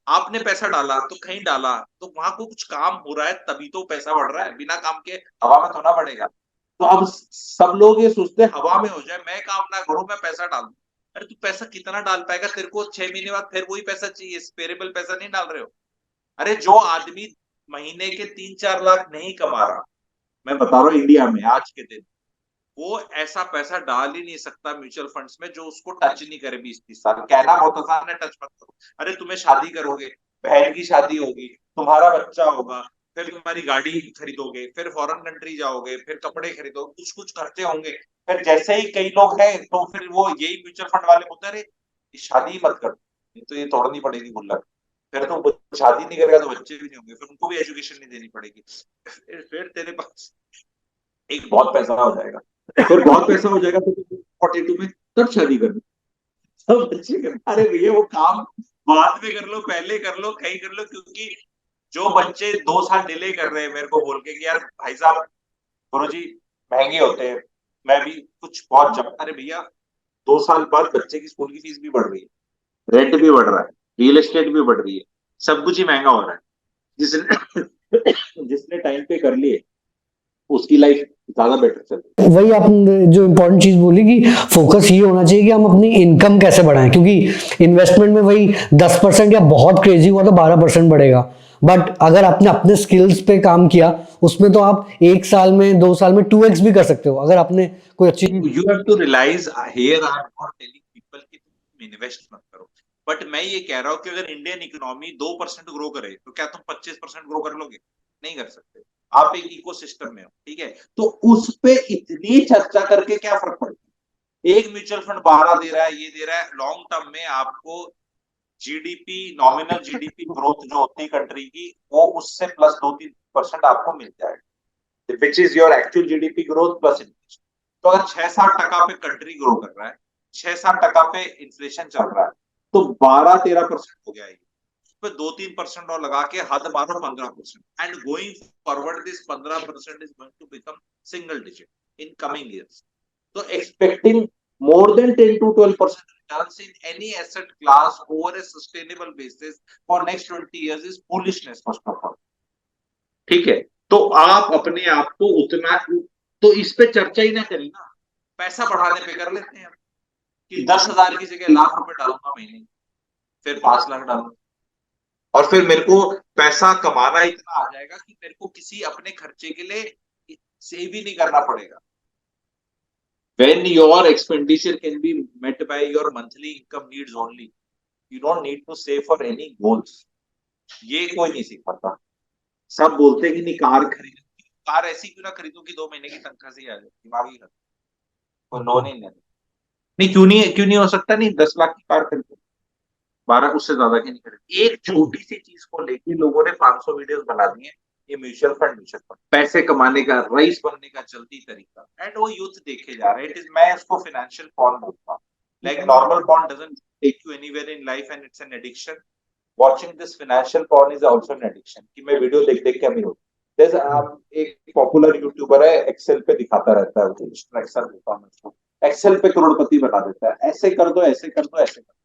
आपने पैसा डाला तो कहीं डाला तो वहां को कुछ काम हो रहा है, तभी तो पैसा बढ़ रहा है। बिना काम के हवा में थोड़ा बढ़ेगा। तो अब सब लोग ये सोचते हैं हवा में हो जाए, मैं काम ना करूं, मैं पैसा डाल दूं। अरे तू पैसा कितना डाल पाएगा? तेरे को 6 महीने बाद फिर वही पैसा चाहिए, स्पेरेबल पैसा नहीं डाल रहे हो। अरे जो आदमी महीने के 3 4 लाख नहीं कमा रहा, मैं बता रहा हूँ इंडिया में आज के दिन, वो ऐसा पैसा डाल ही नहीं सकता म्यूचुअल फंड्स में जो उसको टच नहीं करे 20 30 साल। कहना बहुत आसान है, टच मत करो। अरे तुम्हें शादी करोगे, बहन की शादी होगी, तुम्हारा बच्चा होगा, फिर तुम्हारी गाड़ी खरीदोगे, फिर फॉरेन कंट्री जाओगे, फिर कपड़े खरीदोगे, कुछ कुछ खर्चे होंगे। फिर जैसे ही कई लोग हैं तो फिर वो यही म्यूचुअल फंड वाले बोलते हैं, अरे शादी मत कर, नहीं तो ये तोड़नी पड़ेगी गुल्लक। फिर तो शादी नहीं करेगा तो बच्चे भी नहीं होंगे, फिर उनको भी एजुकेशन नहीं देनी पड़ेगी। फिर तेरे पास एक बहुत पैसा हो जाएगा, फिर बहुत पैसा हो जाएगा तो 42 में तब शादी करनी, सब बच्चे करना। अरे भैया वो काम बाद में कर लो, पहले कर लो, कहीं कर लो। क्योंकि जो बच्चे 2 साल डिले कर रहे हैं मेरे को बोल के कि यार भाई साहब गुरुजी महंगे होते हैं, मैं भी कुछ बहुत जब, अरे भैया 2 साल बाद बच्चे की स्कूल की फीस भी बढ़ रही है, रेंट भी बढ़ रहा है, रियल एस्टेट भी बढ़ रही है, सब कुछ ही महंगा हो रहा है। जिसने जिसने टाइम पे कर लिए उसकी लाइफ ज्यादा बेटर चल रही है। वही आपने जो इम्पोर्टेंट चीज बोली कि फोकस ये होना चाहिए कि हम अपनी इनकम कैसे बढ़ाएं, क्योंकि इन्वेस्टमेंट में वही 10% या बहुत क्रेजी हुआ तो 12% बढ़ेगा। बट अगर आपने अपने स्किल्स पे काम किया, उसमें तो आप 1 साल में 2 साल में 2x भी कर सकते हो अगर आपने कोई अच्छी चीज। You have to realize, here I am not telling people कि तुम इन्वेस्ट मत करो, बट मैं ये कह रहा हूँ कि अगर इंडियन इकोनॉमी 2% ग्रो करे तो क्या तुम 25% ग्रो कर लोगे? नहीं कर सकते। आप एक इकोसिस्टम में हो, ठीक है, तो उस पे इतनी चर्चा करके क्या फर्क पड़ता है? एक म्यूचुअल फंड 12 दे रहा है, ये दे रहा है, लॉन्ग टर्म में आपको जीडीपी, नॉमिनल जीडीपी ग्रोथ जो होती है कंट्री की, वो उससे प्लस 2 3% आपको मिल जाएगा, which is your actual GDP growth plus inflation. तो अगर 6 7 टका पे कंट्री ग्रो कर रहा है, 6 7 टका पे इन्फ्लेशन चल रहा है, तो 12 13% हो गया ये। उस पर 2 3% और लगा के हद मारो 15%, and going forward this 15% is going to become single digit in coming years. So expecting more than 10 to 12% returns in any asset class over a sustainable basis for next 20 years is foolishness first of all. ठीक है, तो आप अपने आप को उतना, तो इस पे चर्चा ही ना करें ना, पैसा बढ़ाने पे कर लेते हैं कि 10 हजार की जगह लाख रुपए डालूंगा महीने, फिर 5 लाख डालूंगा, और फिर मेरे को पैसा कमाना इतना आ जाएगा कि मेरे को किसी अपने खर्चे के लिए सेव ही नहीं करना पड़ेगा। When your expenditure can be met by your monthly income needs only, you don't need to save for any goals. ये कोई नहीं सीख पाता। सब बोलते हैं कि नहीं कार खरीद, कार ऐसी क्यों ना खरीदूं कि 2 महीने की तनख्वाह से ही आ जाए, दिमागी खर्च, कोई लोन ही नहीं। नहीं क्यों नहीं हो सकता? नहीं 10 लाख की कार खरीदो, 12 उससे ज्यादा की नहीं खरीदी। एक छोटी सी चीज को लेके लोगों ने 500 वीडियोस बना दिए, ये म्यूचुअल फंड पैसे कमाने का, रईस बनने का जल्दी तरीका, एंड वो यूथ देखे जा रहे हैं। इट इज, मैं इसको फाइनेंशियल पॉर्न बोलता हूँ। Like normal porn doesn't take you anywhere in life and it's an addiction, watching this financial porn is also an addiction कि मैं वीडियो देख देख के अमीर हूँ। जैसे एक पॉपुलर यूट्यूबर है, एक्सेल पे दिखाता रहता है, एक्सेल होता है उसको, एक्सेल पे करोड़पति बना देता है, ऐसे कर दो, ऐसे कर दो, ऐसे कर दो।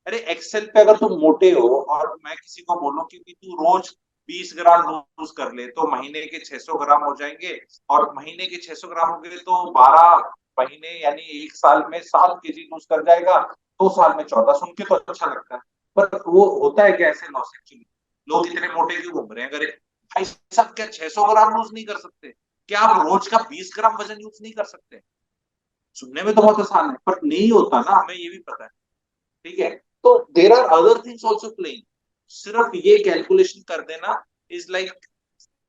अरे एक्सेल पे अगर तुम मोटे हो और मैं किसी को बोलूं कि तू रोज 20 ग्राम लूज कर ले तो महीने के 600 ग्राम हो जाएंगे, और महीने के 600 ग्राम हो गए तो 12 महीने यानी 1 साल में 7 केजी लूज कर जाएगा, 2 साल में 14। सुन के तो अच्छा लगता है, पर वो होता है क्या ऐसे लॉस? एक्चुअली लोग इतने मोटे क्यों घूम रहे हैं? अगर भाई साहब क्या 600 ग्राम लूज नहीं कर सकते? क्या आप रोज का 20 ग्राम वजन यूज नहीं कर सकते? सुनने में तो बहुत आसान है पर नहीं होता ना, हमें ये भी पता है। ठीक है, तो there are other things also playing. सिर्फ ये कैलकुलेशन कर देना इज लाइक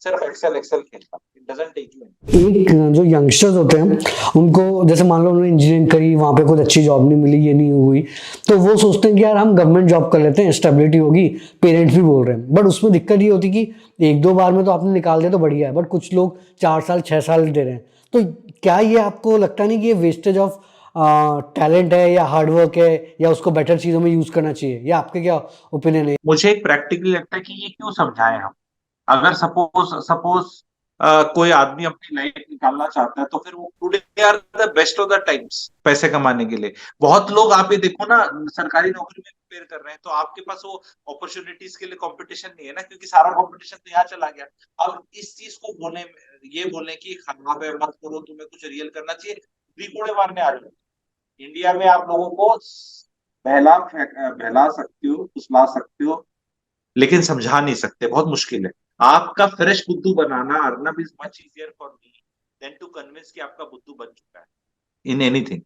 सिर्फ एक्सेल एक्सेल खेलना, इट डजंट टेक यू। एक जो यंगस्टर्स होते हैं उनको जैसे मान लो उन्होंने इंजीनियरिंग करी, वहां पे कुछ अच्छी जॉब नहीं मिली, ये नहीं हुई, तो वो सोचते हैं कि यार हम गवर्नमेंट जॉब कर लेते हैं, स्टेबिलिटी होगी, पेरेंट्स भी बोल रहे हैं। बट उसमें दिक्कत ये होती कि एक दो बार में तो आपने निकाल दिया तो बढ़िया है, बट कुछ लोग 4 साल 6 साल दे रहे हैं। तो क्या ये आपको लगता नहीं कि ये वेस्टेज ऑफ टैलेंट है या हार्डवर्क है, या उसको बेटर चीजों में यूज करना चाहिए, या आपके क्या ओपिनियन है? मुझे एक प्रैक्टिकली लगता है कि ये क्यों समझाएं हम। अगर सपोज सपोज कोई आदमी अपनी लाइफ निकालना चाहता है तो फिर वो today are the best of the times पैसे कमाने के लिए। बहुत लोग आप ये देखो ना सरकारी नौकरी में प्रिपेयर कर रहे हैं, तो आपके पास वो अपॉर्चुनिटीज के लिए कंपटीशन नहीं है ना, क्योंकि सारा कंपटीशन तो यहाँ चला गया। अब इस चीज को बोले, ये बोले कि खराब है मत करो, तुम्हें कुछ रियल करना चाहिए, कोड़े मारने आ जाओ। इंडिया में आप लोगों को बहला सकते हो, फुसला सकते हो, लेकिन समझा नहीं सकते, बहुत मुश्किल है। आपका फ्रेश बुद्धू बनाना, Arnab is much easier for me than to convince कि आपका बुद्धू बन चुका है इन एनीथिंग।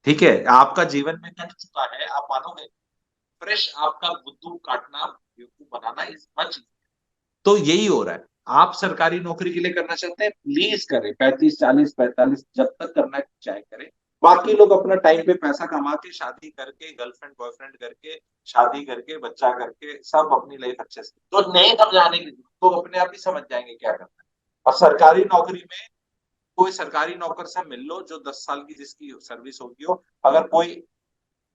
ठीक है, आपका जीवन में कट चुका है, आप मानोगे। फ्रेश आपका बुद्धू काटना, बेवकूफ बनाना इज मच। तो यही हो रहा है। आप सरकारी नौकरी के लिए करना चाहते हैं, प्लीज करें, 35 40 45 जब तक करना है चाहे करें। बाकी लोग अपना टाइम पे पैसा कमा के, शादी करके, गर्लफ्रेंड बॉयफ्रेंड करके, शादी करके, बच्चा करके, सब अपनी लाइफ अच्छे से, तो नहीं समझाने की तो अपने आप ही समझ जाएंगे क्या करना है। और सरकारी नौकरी में कोई सरकारी नौकर से मिल लो जो 10 साल की जिसकी सर्विस होगी हो, अगर कोई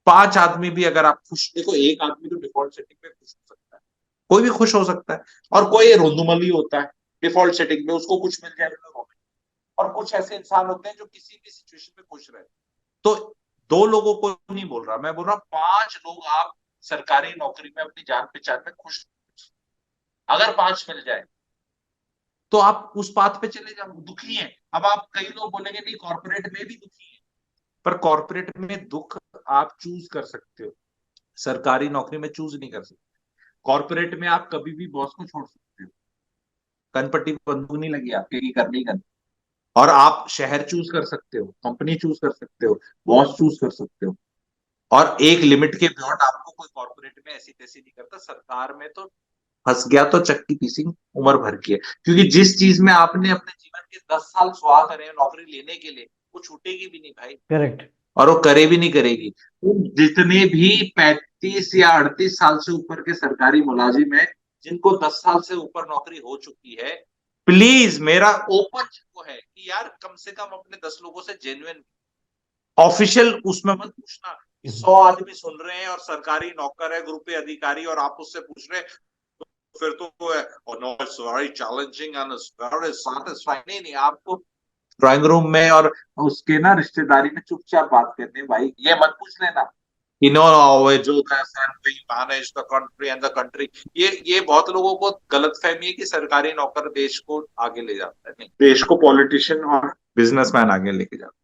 5 आदमी भी, अगर आप खुश देखो, एक आदमी तो डिफॉल्ट सेटिंग पे खुश हो सकता है, कोई भी खुश हो सकता है, और कोई रोंदुमली होता है डिफॉल्ट सेटिंग में, उसको कुछ मिल जाए तो। और कुछ ऐसे इंसान होते हैं जो किसी भी सिचुएशन में खुश रहते हैं। तो दो लोगों को नहीं बोल रहा मैं, बोल रहा 5 लोग आप सरकारी नौकरी में अपनी जान पहचान में खुश, अगर 5 मिल जाए तो आप उस पाथ पे चले जाओ। दुखी है, अब आप कई लोग बोलेंगे नहीं कॉर्पोरेट में भी दुखी है, पर कॉर्पोरेट में दुख आप चूज कर सकते हो, सरकारी नौकरी में चूज नहीं कर सकते। कॉर्पोरेट में आप कभी भी बॉस को छोड़ सकते हो, कनपट्टी बंदूक नहीं लगी आपके की करनी करनी। और आप शहर चूज कर सकते हो, कंपनी चूज कर सकते हो, बॉस चूज कर सकते हो। और एक लिमिट के बियॉन्ड आपको कोई कॉर्पोरेट में ऐसी तैसी नहीं करता। सरकार में तो फंस गया तो चक्की पीसी उम्र भर की है, क्योंकि जिस चीज में आपने अपने जीवन के 10 साल सुहा करे हैं नौकरी लेने के लिए, वो छूटेगी भी नहीं भाई। करेक्ट। और वो करे भी नहीं करेगी। तो जितने भी 35 या 38 साल से ऊपर के सरकारी मुलाजिम है, जिनको 10 साल से ऊपर नौकरी हो चुकी है, प्लीज मेरा ओपन वो है कि यार कम से कम अपने 10 लोगों से जेन्युइन ऑफिशियल उसमें मत पूछना कि 100 आदमी सुन रहे हैं और सरकारी नौकर है, ग्रुप ए अधिकारी, और आप उससे पूछ रहे हैं, तो फिर तो है और no it's very challenging and it's very satisfying. नहीं नहीं, आपको ड्राइंग रूम में और उसके ना रिश्तेदारी में चुपचाप बात करनी है भाई, ये मत पूछ लेना you know जो we manage the country and the country। ये बहुत लोगों को गलतफहमी है कि सरकारी नौकर देश को आगे ले जाता है, नहीं, देश को पॉलिटिशियन और बिजनेसमैन आगे लेके जाता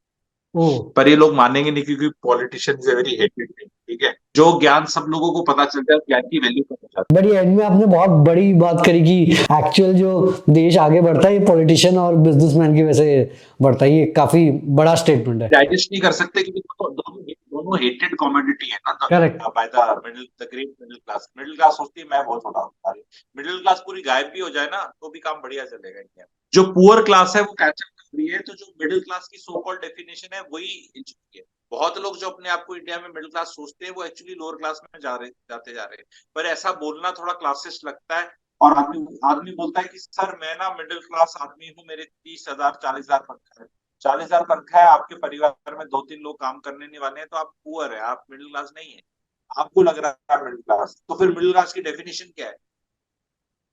ओ, है। पर ये लोग मानेंगे नहीं, क्योंकि politician is very hated thing. ठीक है, जो ज्ञान सब लोगों को पता चल जाए, ज्ञान की वैल्यू पता चल बट ये एंड में आपने बहुत बड़ी बात करी कि एक्चुअल जो देश आगे बढ़ता है ये पॉलिटिशियन और बिजनेसमैन की वजह से बढ़ता है। ये काफी बड़ा स्टेटमेंट है। डाइजेस्ट नहीं कर सकते, क्योंकि दोनों दोनों हेटेड कमोडिटी है ना, correct. By the middle, the great middle class. Middle class सोचती है मैं बहुत छोटा हूँ, मिडिल क्लास पूरी गायब भी हो जाए ना तो भी काम बढ़िया चलेगा इंडिया। जो पुअर क्लास है वो कैचअप कर रही है, तो जो मिडिल क्लास की सो कॉल्ड डेफिनेशन है वही हिल चुकी है। बहुत लोग जो अपने आप को इंडिया में मिडिल क्लास सोचते हैं वो एक्चुअली लोअर क्लास में जाते जा रहे हैं। पर ऐसा बोलना थोड़ा क्लासिस्ट लगता है, और आदमी आदमी बोलता है कि सर मैं ना मिडिल क्लास आदमी हूँ, मेरे 30,000 40,000 तनख्वाह है। 40,000 तनख्वाह है, आपके परिवार में 2 3 लोग काम करने नहीं वाले हैं, तो आप पुअर है, आप मिडिल क्लास नहीं है। आपको लग रहा है मिडिल क्लास, तो फिर मिडिल क्लास की डेफिनेशन क्या है?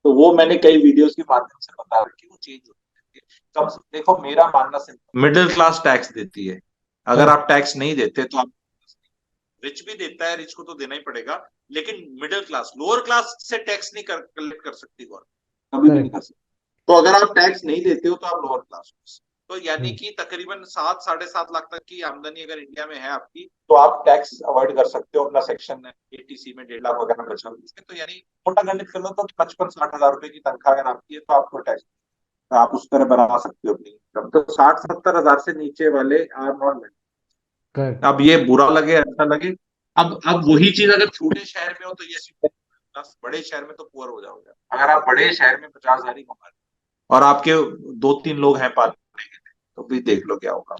तो वो मैंने कई वीडियोस के माध्यम से बता रखी, वो चेंज होती है। कम से देखो, मेरा मानना सिंपल, मिडिल क्लास टैक्स देती है। अगर आप टैक्स नहीं देते तो आप, रिच भी देता है, रिच को तो देना ही पड़ेगा, लेकिन मिडिल क्लास, लोअर क्लास से टैक्स नहीं कलेक्ट कर सकती गवर्नमेंट, कभी भी नहीं कर सकती। तो अगर आप टैक्स नहीं देते हो तो आप लोअर क्लास हो। तो यानी कि तकरीबन 7 साढ़े 7 लाख तक की आमदनी अगर इंडिया में है आपकी, तो आप टैक्स अवॉइड कर सकते हो, अपना सेक्शन एटीसी में 1.5 लाख वगैरह बचा हुआ है। तो यानी मोटा गणित कर लो तो 55 60 हजार रुपए की तनख्वाह अगर आपकी है तो आपको टैक्स, तो आप उस तरह बना सकते हो अपनी इनकम। तो 60 70 हजार से नीचे वाले आर नॉट। करेक्ट। अब ये बुरा लगे अच्छा लगे, अब वही चीज अगर छोटे शहर में हो तो ये प्लस, बड़े शहर में तो पुअर हो जाओगे। अगर आप बड़े शहर में 50,000 ही कमा रहे हो और आपके 2-3 लोग हैं पालने के लिए, तो भी देख लो क्या होगा।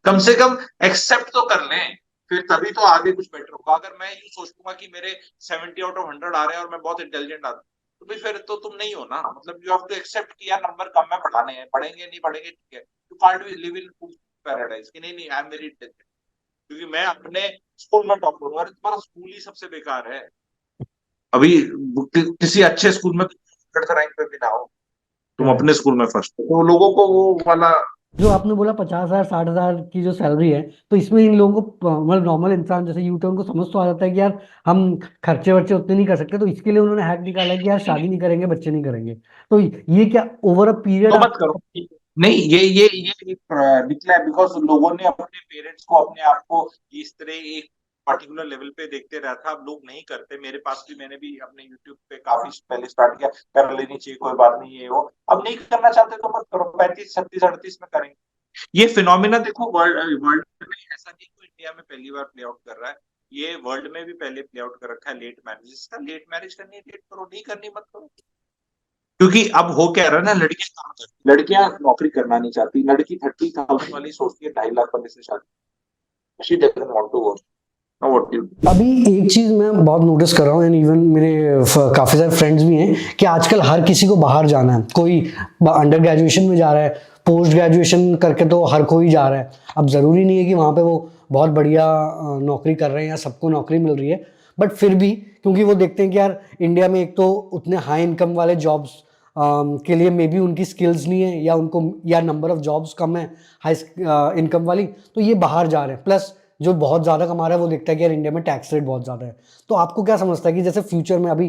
कम से कम एक्सेप्ट तो कर लें, फिर तभी तो आगे कुछ बेटर होगा। अगर मैं ये सोच लूंगा कि मेरे 70 आउट ऑफ 100 आ रहे हैं और मैं बहुत इंटेलिजेंट आदमी, तो भी फिर तो तुम नहीं हो ना। मतलब यू हैव टू एक्सेप्ट कि यार नंबर कम है, बढ़ाने हैं, बढ़ेंगे नहीं बढ़ेंगे ठीक है। You can't live in paradise कि नहीं नहीं आई एम वेरी इंटेलिजेंट, क्योंकि मैं अपने स्कूल में टॉप करूंगा। तुम्हारा स्कूल ही सबसे बेकार है। अभी किसी अच्छे स्कूल में रैंक पे भी ना हो, तुम राइट। अपने स्कूल में फर्स्ट हो, तो लोगों को वो वाला। जो आपने बोला 50,000 60,000 की जो सैलरी है, तो इसमें इन लोगों को मतलब नॉर्मल इंसान जैसे यू टर्न को समझ तो आ जाता है कि यार हम खर्चे वर्चे उतने नहीं कर सकते, तो इसके लिए उन्होंने हैक निकाला है कि यार शादी नहीं करेंगे, बच्चे नहीं करेंगे। तो ये क्या ओवर अ पीरियड तो आप। मत करो। नहीं, ये एक निकला है बिकॉज लोगों ने अपने पेरेंट्स को, अपने आप को इस तरह एक पर्टिकुलर लेवल पे देखते रहा था। अब लोग नहीं करते। मेरे पास भी, मैंने भी अपने यूट्यूब पे काफी पहले स्टार्ट किया, कर लेनी चाहिए कोई बात नहीं है वो। अब नहीं करना चाहते तो मत करो, 35 36 38 में करेंगे। ये फिनोमिना देखो, वर्ल्ड वर्ल्ड में ऐसा नहीं कोई इंडिया में पहली बार प्ले आउट कर रहा है। ये वर्ल्ड में भी पहले प्ले आउट कर रखा है। लेट मैरिज का, लेट मैरिज करनी है लेट करो, नहीं करनी मत करो। क्योंकि अब हो क्या रहा है ना, लड़कियां काम करती, लड़कियां नौकरी करना नहीं चाहती। लड़की 30,000 वाली सोचती है 2.5 लाख वाले से शादी, she doesn't want to work. Know what you. अभी एक चीज मैं बहुत नोटिस कर रहा हूँ, एंड इवन मेरे काफी सारे फ्रेंड्स भी हैं, कि आजकल हर किसी को बाहर जाना है। कोई अंडर ग्रेजुएशन में जा रहा है, पोस्ट ग्रेजुएशन करके तो हर कोई जा रहा है। अब जरूरी नहीं है कि वहाँ पे वो बहुत बढ़िया नौकरी कर रहे हैं या सबको नौकरी मिल रही है, बट फिर भी क्योंकि वो देखते हैं कि यार इंडिया में एक तो उतने हाई इनकम वाले जॉब्स के लिए मे बी उनकी स्किल्स नहीं है, या उनको या नंबर ऑफ जॉब्स कम है हाई इनकम वाली, तो ये बाहर जा रहे हैं। प्लस जो बहुत ज़्यादा कमा रहा है वो देखता है कि यार इंडिया में टैक्स रेट बहुत ज़्यादा है। तो आपको क्या समझता है कि जैसे फ्यूचर में, अभी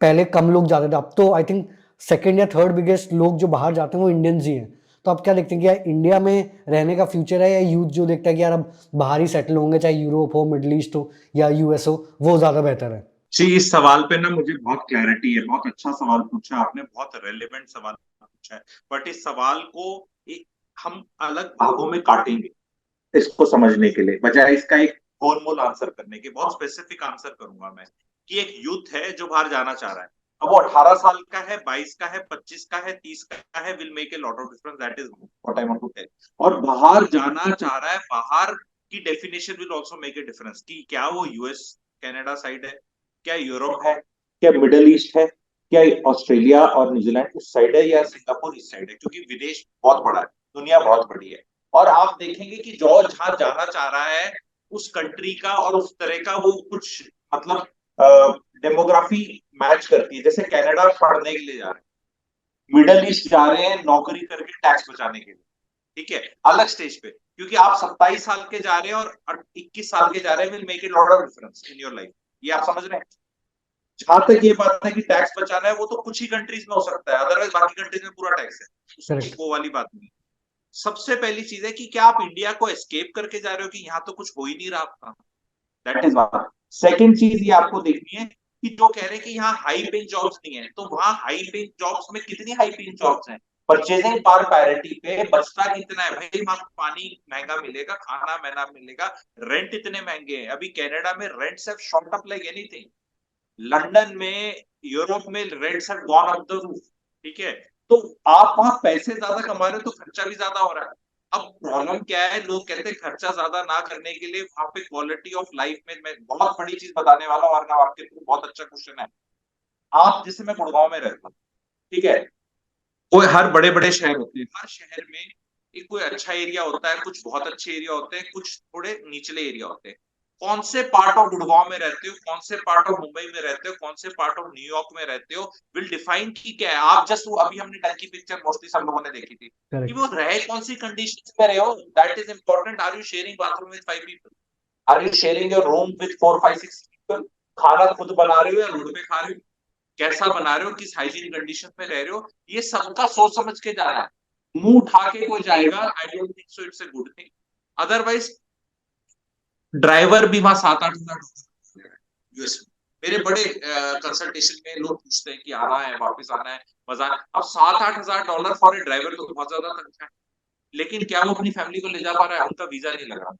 पहले कम लोग जाते थे, अब तो आई थिंक सेकेंड या थर्ड बिगेस्ट लोग जो बाहर जाते हैं वो इंडियंस ही हैं। तो आप क्या देखते हैं कि यार इंडिया में रहने का फ्यूचर है, या यूथ जो देखता है कि यार अब बाहर ही सेटल होंगे, चाहे यूरोप हो, मिडल ईस्ट हो या यूएस हो, वो ज़्यादा बेहतर है? जी, इस सवाल पे ना मुझे बहुत क्लैरिटी है। बहुत अच्छा सवाल पूछा आपने, बहुत रेलेवेंट सवाल पूछा है। बट इस सवाल को हम अलग भागों में काटेंगे इसको समझने के लिए, बजाय इसका एक गोलमोल आंसर करने के। बहुत स्पेसिफिक आंसर करूंगा मैं, कि एक यूथ है जो बाहर जाना चाह रहा है। अब वो 18 साल का है, 22 का है, 25 का है, 30 का है, will make a lot of difference, that is what I want to tell. और बाहर जाना चाह रहा है, बाहर की definition will also make a difference, कि क्या वो यूएस कनाडा साइड है, क्या यूरोप है, क्या मिडल ईस्ट है, क्या ऑस्ट्रेलिया और न्यूजीलैंड उस साइड है, या सिंगापुर इस साइड है। क्योंकि विदेश बहुत बड़ा है, दुनिया बहुत बड़ी है। और आप देखेंगे कि जो जहां जाना चाह रहा है उस कंट्री का और उस तरह का वो कुछ, मतलब डेमोग्राफी मैच करती है। जैसे कनाडा पढ़ने के लिए जा रहे हैं, मिडल ईस्ट जा रहे हैं नौकरी करके टैक्स बचाने के लिए, ठीक है, अलग स्टेज पे। क्योंकि आप 27 साल के जा रहे हैं और 21 साल के जा रहे हैं, will make it lot of difference in your life. ये आप समझ रहे हैं? जहां तक ये बात है कि टैक्स बचाना है, वो तो कुछ ही कंट्रीज में हो सकता है, अदरवाइज बाकी कंट्रीज में पूरा टैक्स है, उसको करेक्ट। वो वाली बात नहीं। सबसे पहली चीज है कि क्या आप इंडिया को एस्केप करके जा रहे हो, कि यहाँ तो कुछ हो ही नहीं रहा आपका। That is one. सेकेंड चीज ये आपको देखनी है कि जो कह रहे हैं कि यहाँ हाई पेइंग जॉब्स नहीं है, तो वहां हाई पेइंग जॉब्स में कितनी हाई पेइंग जॉब्स हैं? परचेजिंग पावर पैरिटी पे बचता कितना है भाई? वहां पानी महंगा मिलेगा, खाना महंगा मिलेगा, रेंट इतने महंगे हैं। अभी कनाडा में rents have shot up like anything. London में, यूरोप में rents have gone up the roof, ठीक है। तो आप वहां पैसे ज्यादा कमा रहे हो तो खर्चा भी ज्यादा हो रहा है। अब प्रॉब्लम क्या है, लोग कहते हैं खर्चा ज्यादा ना करने के लिए वहां पे क्वालिटी ऑफ लाइफ में, मैं बहुत बड़ी चीज बताने वाला हूँ, और ना आपके लिए बहुत अच्छा क्वेश्चन है। आप, जैसे मैं गुड़गांव में रहता हूँ, ठीक है, कोई हर बड़े बड़े शहर होते हैं, हर शहर में एक कोई अच्छा एरिया होता है, कुछ बहुत अच्छे एरिया होते हैं, कुछ थोड़े निचले एरिया होते हैं। कौन से पार्ट ऑफ गुड़गांव में रहते हो, कौन से पार्ट ऑफ मुंबई में रहते हो, कौन से पार्ट ऑफ न्यूयॉर्क में रहते हो, विल डिफाइन की क्या है। आप जस्ट, अभी हमने डल की पिक्चर मोस्टली सब लोगों ने देखी थी, कि करेक्ट। वो रहे कौन सी कंडीशन में रहे हो, that is important. Are you sharing bathroom with 5 people? Are you sharing your room with 4 5 6 people? खाना खुद बना रहे हो या रोड पे खा रहे हो? कैसा बना रहे हो, किस हाइजीन कंडीशन में रह रहे हो, ये सबका सोच समझ के जाना है। मुंह उठा के कोई जाएगा, I don't think so it's a good thing. Otherwise driver भी वहां 7-8 हजार यूएस में। मेरे बड़े कंसल्टेशन में लोग पूछते हैं कि आना है, वापस आना है, मजा है। अब $7-8 हजार फॉर ए ड्राइवर तो बहुत ज्यादा तनख्वाह है। लेकिन क्या वो अपनी फैमिली को ले जा पा रहा है? उनका वीजा नहीं लगा,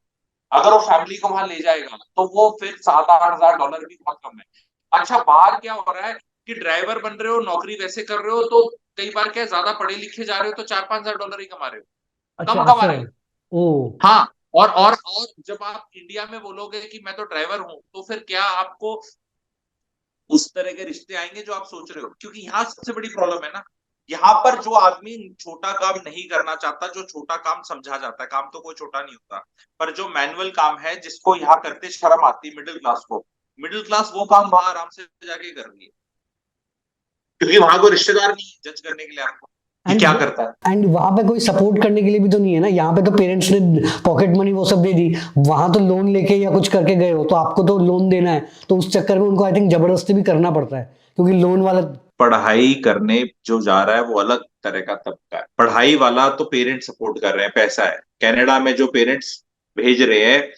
अगर वो फैमिली को वहां ले जाएगा तो वो फिर 7-8 हजार डॉलर भी बहुत कम है। अच्छा, बाहर क्या हो रहा है कि ड्राइवर बन रहे हो, नौकरी वैसे कर रहे हो, तो कई बार क्या ज्यादा पढ़े लिखे जा रहे हो तो 4-5 हजार डॉलर ही कमा रहे हो, अच्छा कम कमा ऐसा रहे है। हो। ओ। हाँ। और जब आप इंडिया में बोलोगे कि मैं तो ड्राइवर हूं, तो फिर क्या आपको उस तरह के रिश्ते आएंगे जो आप सोच रहे हो? क्योंकि यहाँ सबसे बड़ी प्रॉब्लम है ना, यहाँ पर जो आदमी छोटा काम नहीं करना चाहता, जो छोटा काम समझा जाता है, काम तो कोई छोटा नहीं होता, पर जो मैनुअल काम है जिसको यहाँ करते शर्म आती है मिडिल क्लास को, मिडिल क्लास वो काम वहां आराम से जाके कर रही है, क्योंकि वहां कोई रिश्तेदार नहीं जज करने के लिए आपको कि एंड क्या करता है। एंड वहां पे कोई सपोर्ट करने के लिए भी तो नहीं है ना, यहाँ पे तो पेरेंट्स ने पॉकेट मनी वो सब दे दी। वहां तो लोन लेके या कुछ करके गए हो तो आपको तो लोन देना है, तो उस चक्कर में उनको आई थिंक जबरदस्ती भी करना पड़ता है क्योंकि लोन वाला। पढ़ाई करने जो जा रहा है वो अलग तरह का तबका है, पढ़ाई वाला तो पेरेंट्स सपोर्ट कर रहे हैं, पैसा है। कनाडा में जो पेरेंट्स भेज रहे हैं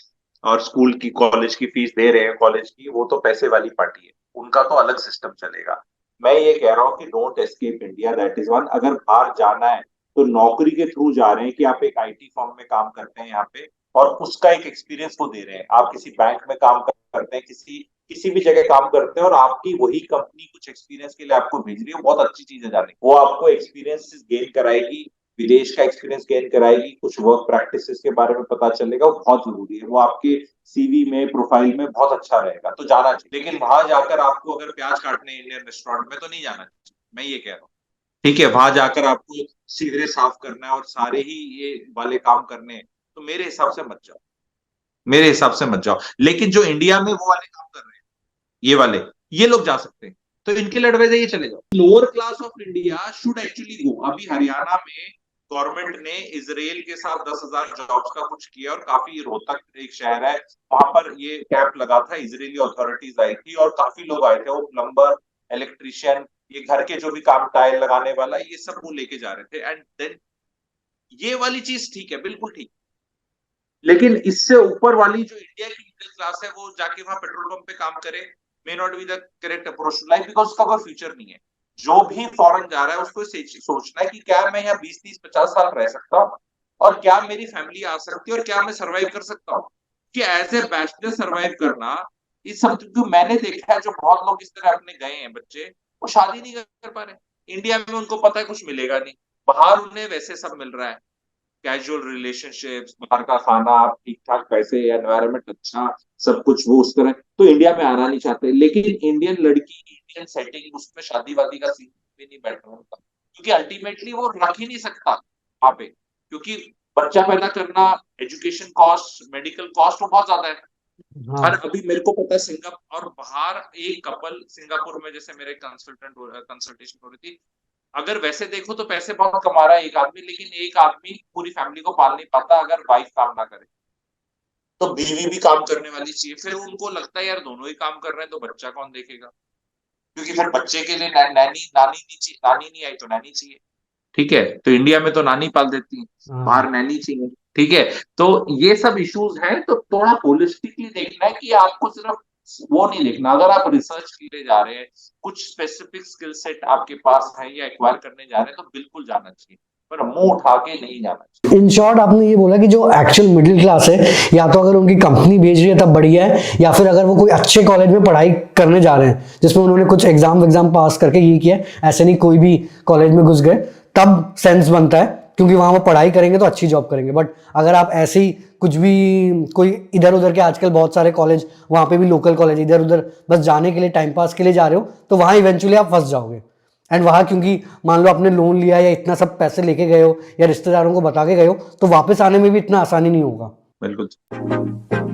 और स्कूल की कॉलेज की फीस दे रहे हैं कॉलेज की, वो तो पैसे वाली पार्टी है, उनका तो अलग सिस्टम चलेगा। मैं ये कह रहा हूँ कि don't escape India, that is one. अगर बाहर जाना है तो नौकरी के थ्रू जा रहे हैं कि आप एक आईटी फर्म में काम करते हैं यहाँ पे, और उसका एक एक्सपीरियंस वो दे रहे हैं। आप किसी बैंक में काम करते हैं, किसी किसी भी जगह काम करते हैं, और आपकी वही कंपनी कुछ एक्सपीरियंस के लिए आपको भेज रही है, बहुत अच्छी चीज है जाने, वो आपको एक्सपीरियंस गेन कराएगी, विदेश का एक्सपीरियंस गेन कराएगी, कुछ वर्क प्रैक्टिसेस के बारे में पता चलेगा, वो बहुत जरूरी है, वो आपके सीवी में प्रोफाइल में बहुत अच्छा रहेगा, तो जाना चाहिए। लेकिन वहां जाकर आपको अगर प्याज काटने इंडियन रेस्टोरेंट में तो नहीं जाना चाहिए, मैं ये कह रहा हूँ। ठीक है, वहां जाकर आपको सीवरेज साफ करना है और सारे ही ये वाले काम करने हैं, तो मेरे हिसाब से मत जाओ, मेरे हिसाब से मत जाओ। लेकिन जो इंडिया में वो वाले काम कर रहे हैं, ये वाले, ये लोग जा सकते हैं, तो इनके लिए एडवाइस है ये चले जाओ। Lower class of India should actually go. अभी हरियाणा में गवर्नमेंट ने इसराइल के साथ 10,000 जॉब्स का कुछ किया, और काफी, रोहतक एक शहर है वहां पर ये कैंप लगा था, इजरायली अथॉरिटीज आई थी और काफी लोग आए थे, वो प्लम्बर, इलेक्ट्रिशियन, ये घर के जो भी काम, टाइल लगाने वाला, ये सब वो लेके जा रहे थे। एंड देन ये वाली चीज ठीक है, बिल्कुल ठीक। लेकिन इससे ऊपर वाली जो इंडिया की मिडिल क्लास है, वो जाके वहां पेट्रोल पंप पे काम करे, may not be the correct approach to life, because उसका कोई फ्यूचर नहीं है। जो भी फॉरेन जा रहा है उसको सोचना है कि क्या मैं यहाँ 20-30-50 साल रह सकता हूँ, और क्या मेरी फैमिली आ सकती है, और क्या मैं सरवाइव कर सकता हूँ। कि एज ए बैचलर सरवाइव करना, इस सब जो मैंने देखा है, जो बहुत लोग इस तरह अपने गए हैं बच्चे, वो शादी नहीं कर पा रहे। इंडिया में उनको पता है कुछ मिलेगा नहीं, बाहर उन्हें वैसे सब मिल रहा है, कैजुअल रिलेशनशिप्स, बाहर का खाना, ठीक ठाक पैसे, एनवायरनमेंट अच्छा, सब कुछ वो उस तरह, तो इंडिया में आना नहीं चाहते। लेकिन इंडियन लड़की, इंडियन सेटिंग, उसमें शादी वादी का सीन भी नहीं बैठ रहा उनका, क्योंकि अल्टीमेटली वो रख ही नहीं सकता वहां पे, क्योंकि बच्चा पैदा करना, एजुकेशन कॉस्ट, मेडिकल कॉस्ट, वो बहुत ज्यादा है। हाँ। और अभी मेरे को पता है सिंगापुर और बाहर, एक कपल सिंगापुर में, जैसे मेरे कंसल्टेशन हो रही थी, अगर वैसे देखो तो पैसे बहुत कमा रहा है एक आदमी, लेकिन एक आदमी पूरी फैमिली को पाल नहीं पाता अगर वाइफ काम ना करे, तो बीवी भी काम करने वाली चाहिए। फिर उनको लगता है यार दोनों ही काम कर रहे हैं तो बच्चा कौन देखेगा, क्योंकि फिर बच्चे के लिए नैनी, नानी नहीं चाहिए, नानी नहीं आई तो नैनी चाहिए। ठीक है, तो इंडिया में तो नानी पाल देती है, हाँ। बाहर नैनी चाहिए। ठीक है, तो ये सब इश्यूज हैं, तो थोड़ा होलिस्टिकली देखना है कि आपको सिर्फ वो नहीं देखना। अगर आप रिसर्च के लिए जा रहे हैं, कुछ स्पेसिफिक स्किल सेट आपके पास है या एक्वायर करने जा रहे हैं, तो बिल्कुल जाना चाहिए, पर मुंह उठा के नहीं जाना चाहिए। इन शॉर्ट आपने ये बोला कि जो एक्चुअल मिडिल क्लास है, या तो अगर उनकी कंपनी भेज रही है तब बढ़िया है, या फिर अगर वो कोई अच्छे कॉलेज में पढ़ाई करने जा रहे हैं जिसमें उन्होंने कुछ एग्जाम पास करके ये किया है, ऐसे नहीं कोई भी कॉलेज में घुस गए, तब सेंस बनता है क्योंकि वहां वो पढ़ाई करेंगे तो अच्छी जॉब करेंगे। बट अगर आप ऐसे ही कुछ भी, कोई इधर उधर के, आजकल बहुत सारे कॉलेज, वहां पे भी लोकल कॉलेज, इधर उधर बस जाने के लिए, टाइम पास के लिए जा रहे हो, तो वहां इवेंचुअली आप फंस जाओगे। एंड वहां क्योंकि मान लो आपने लोन लिया या इतना सब पैसे लेके गए हो या रिश्तेदारों को बता के गए हो, तो वापस आने में भी इतना आसानी नहीं होगा। बिल्कुल।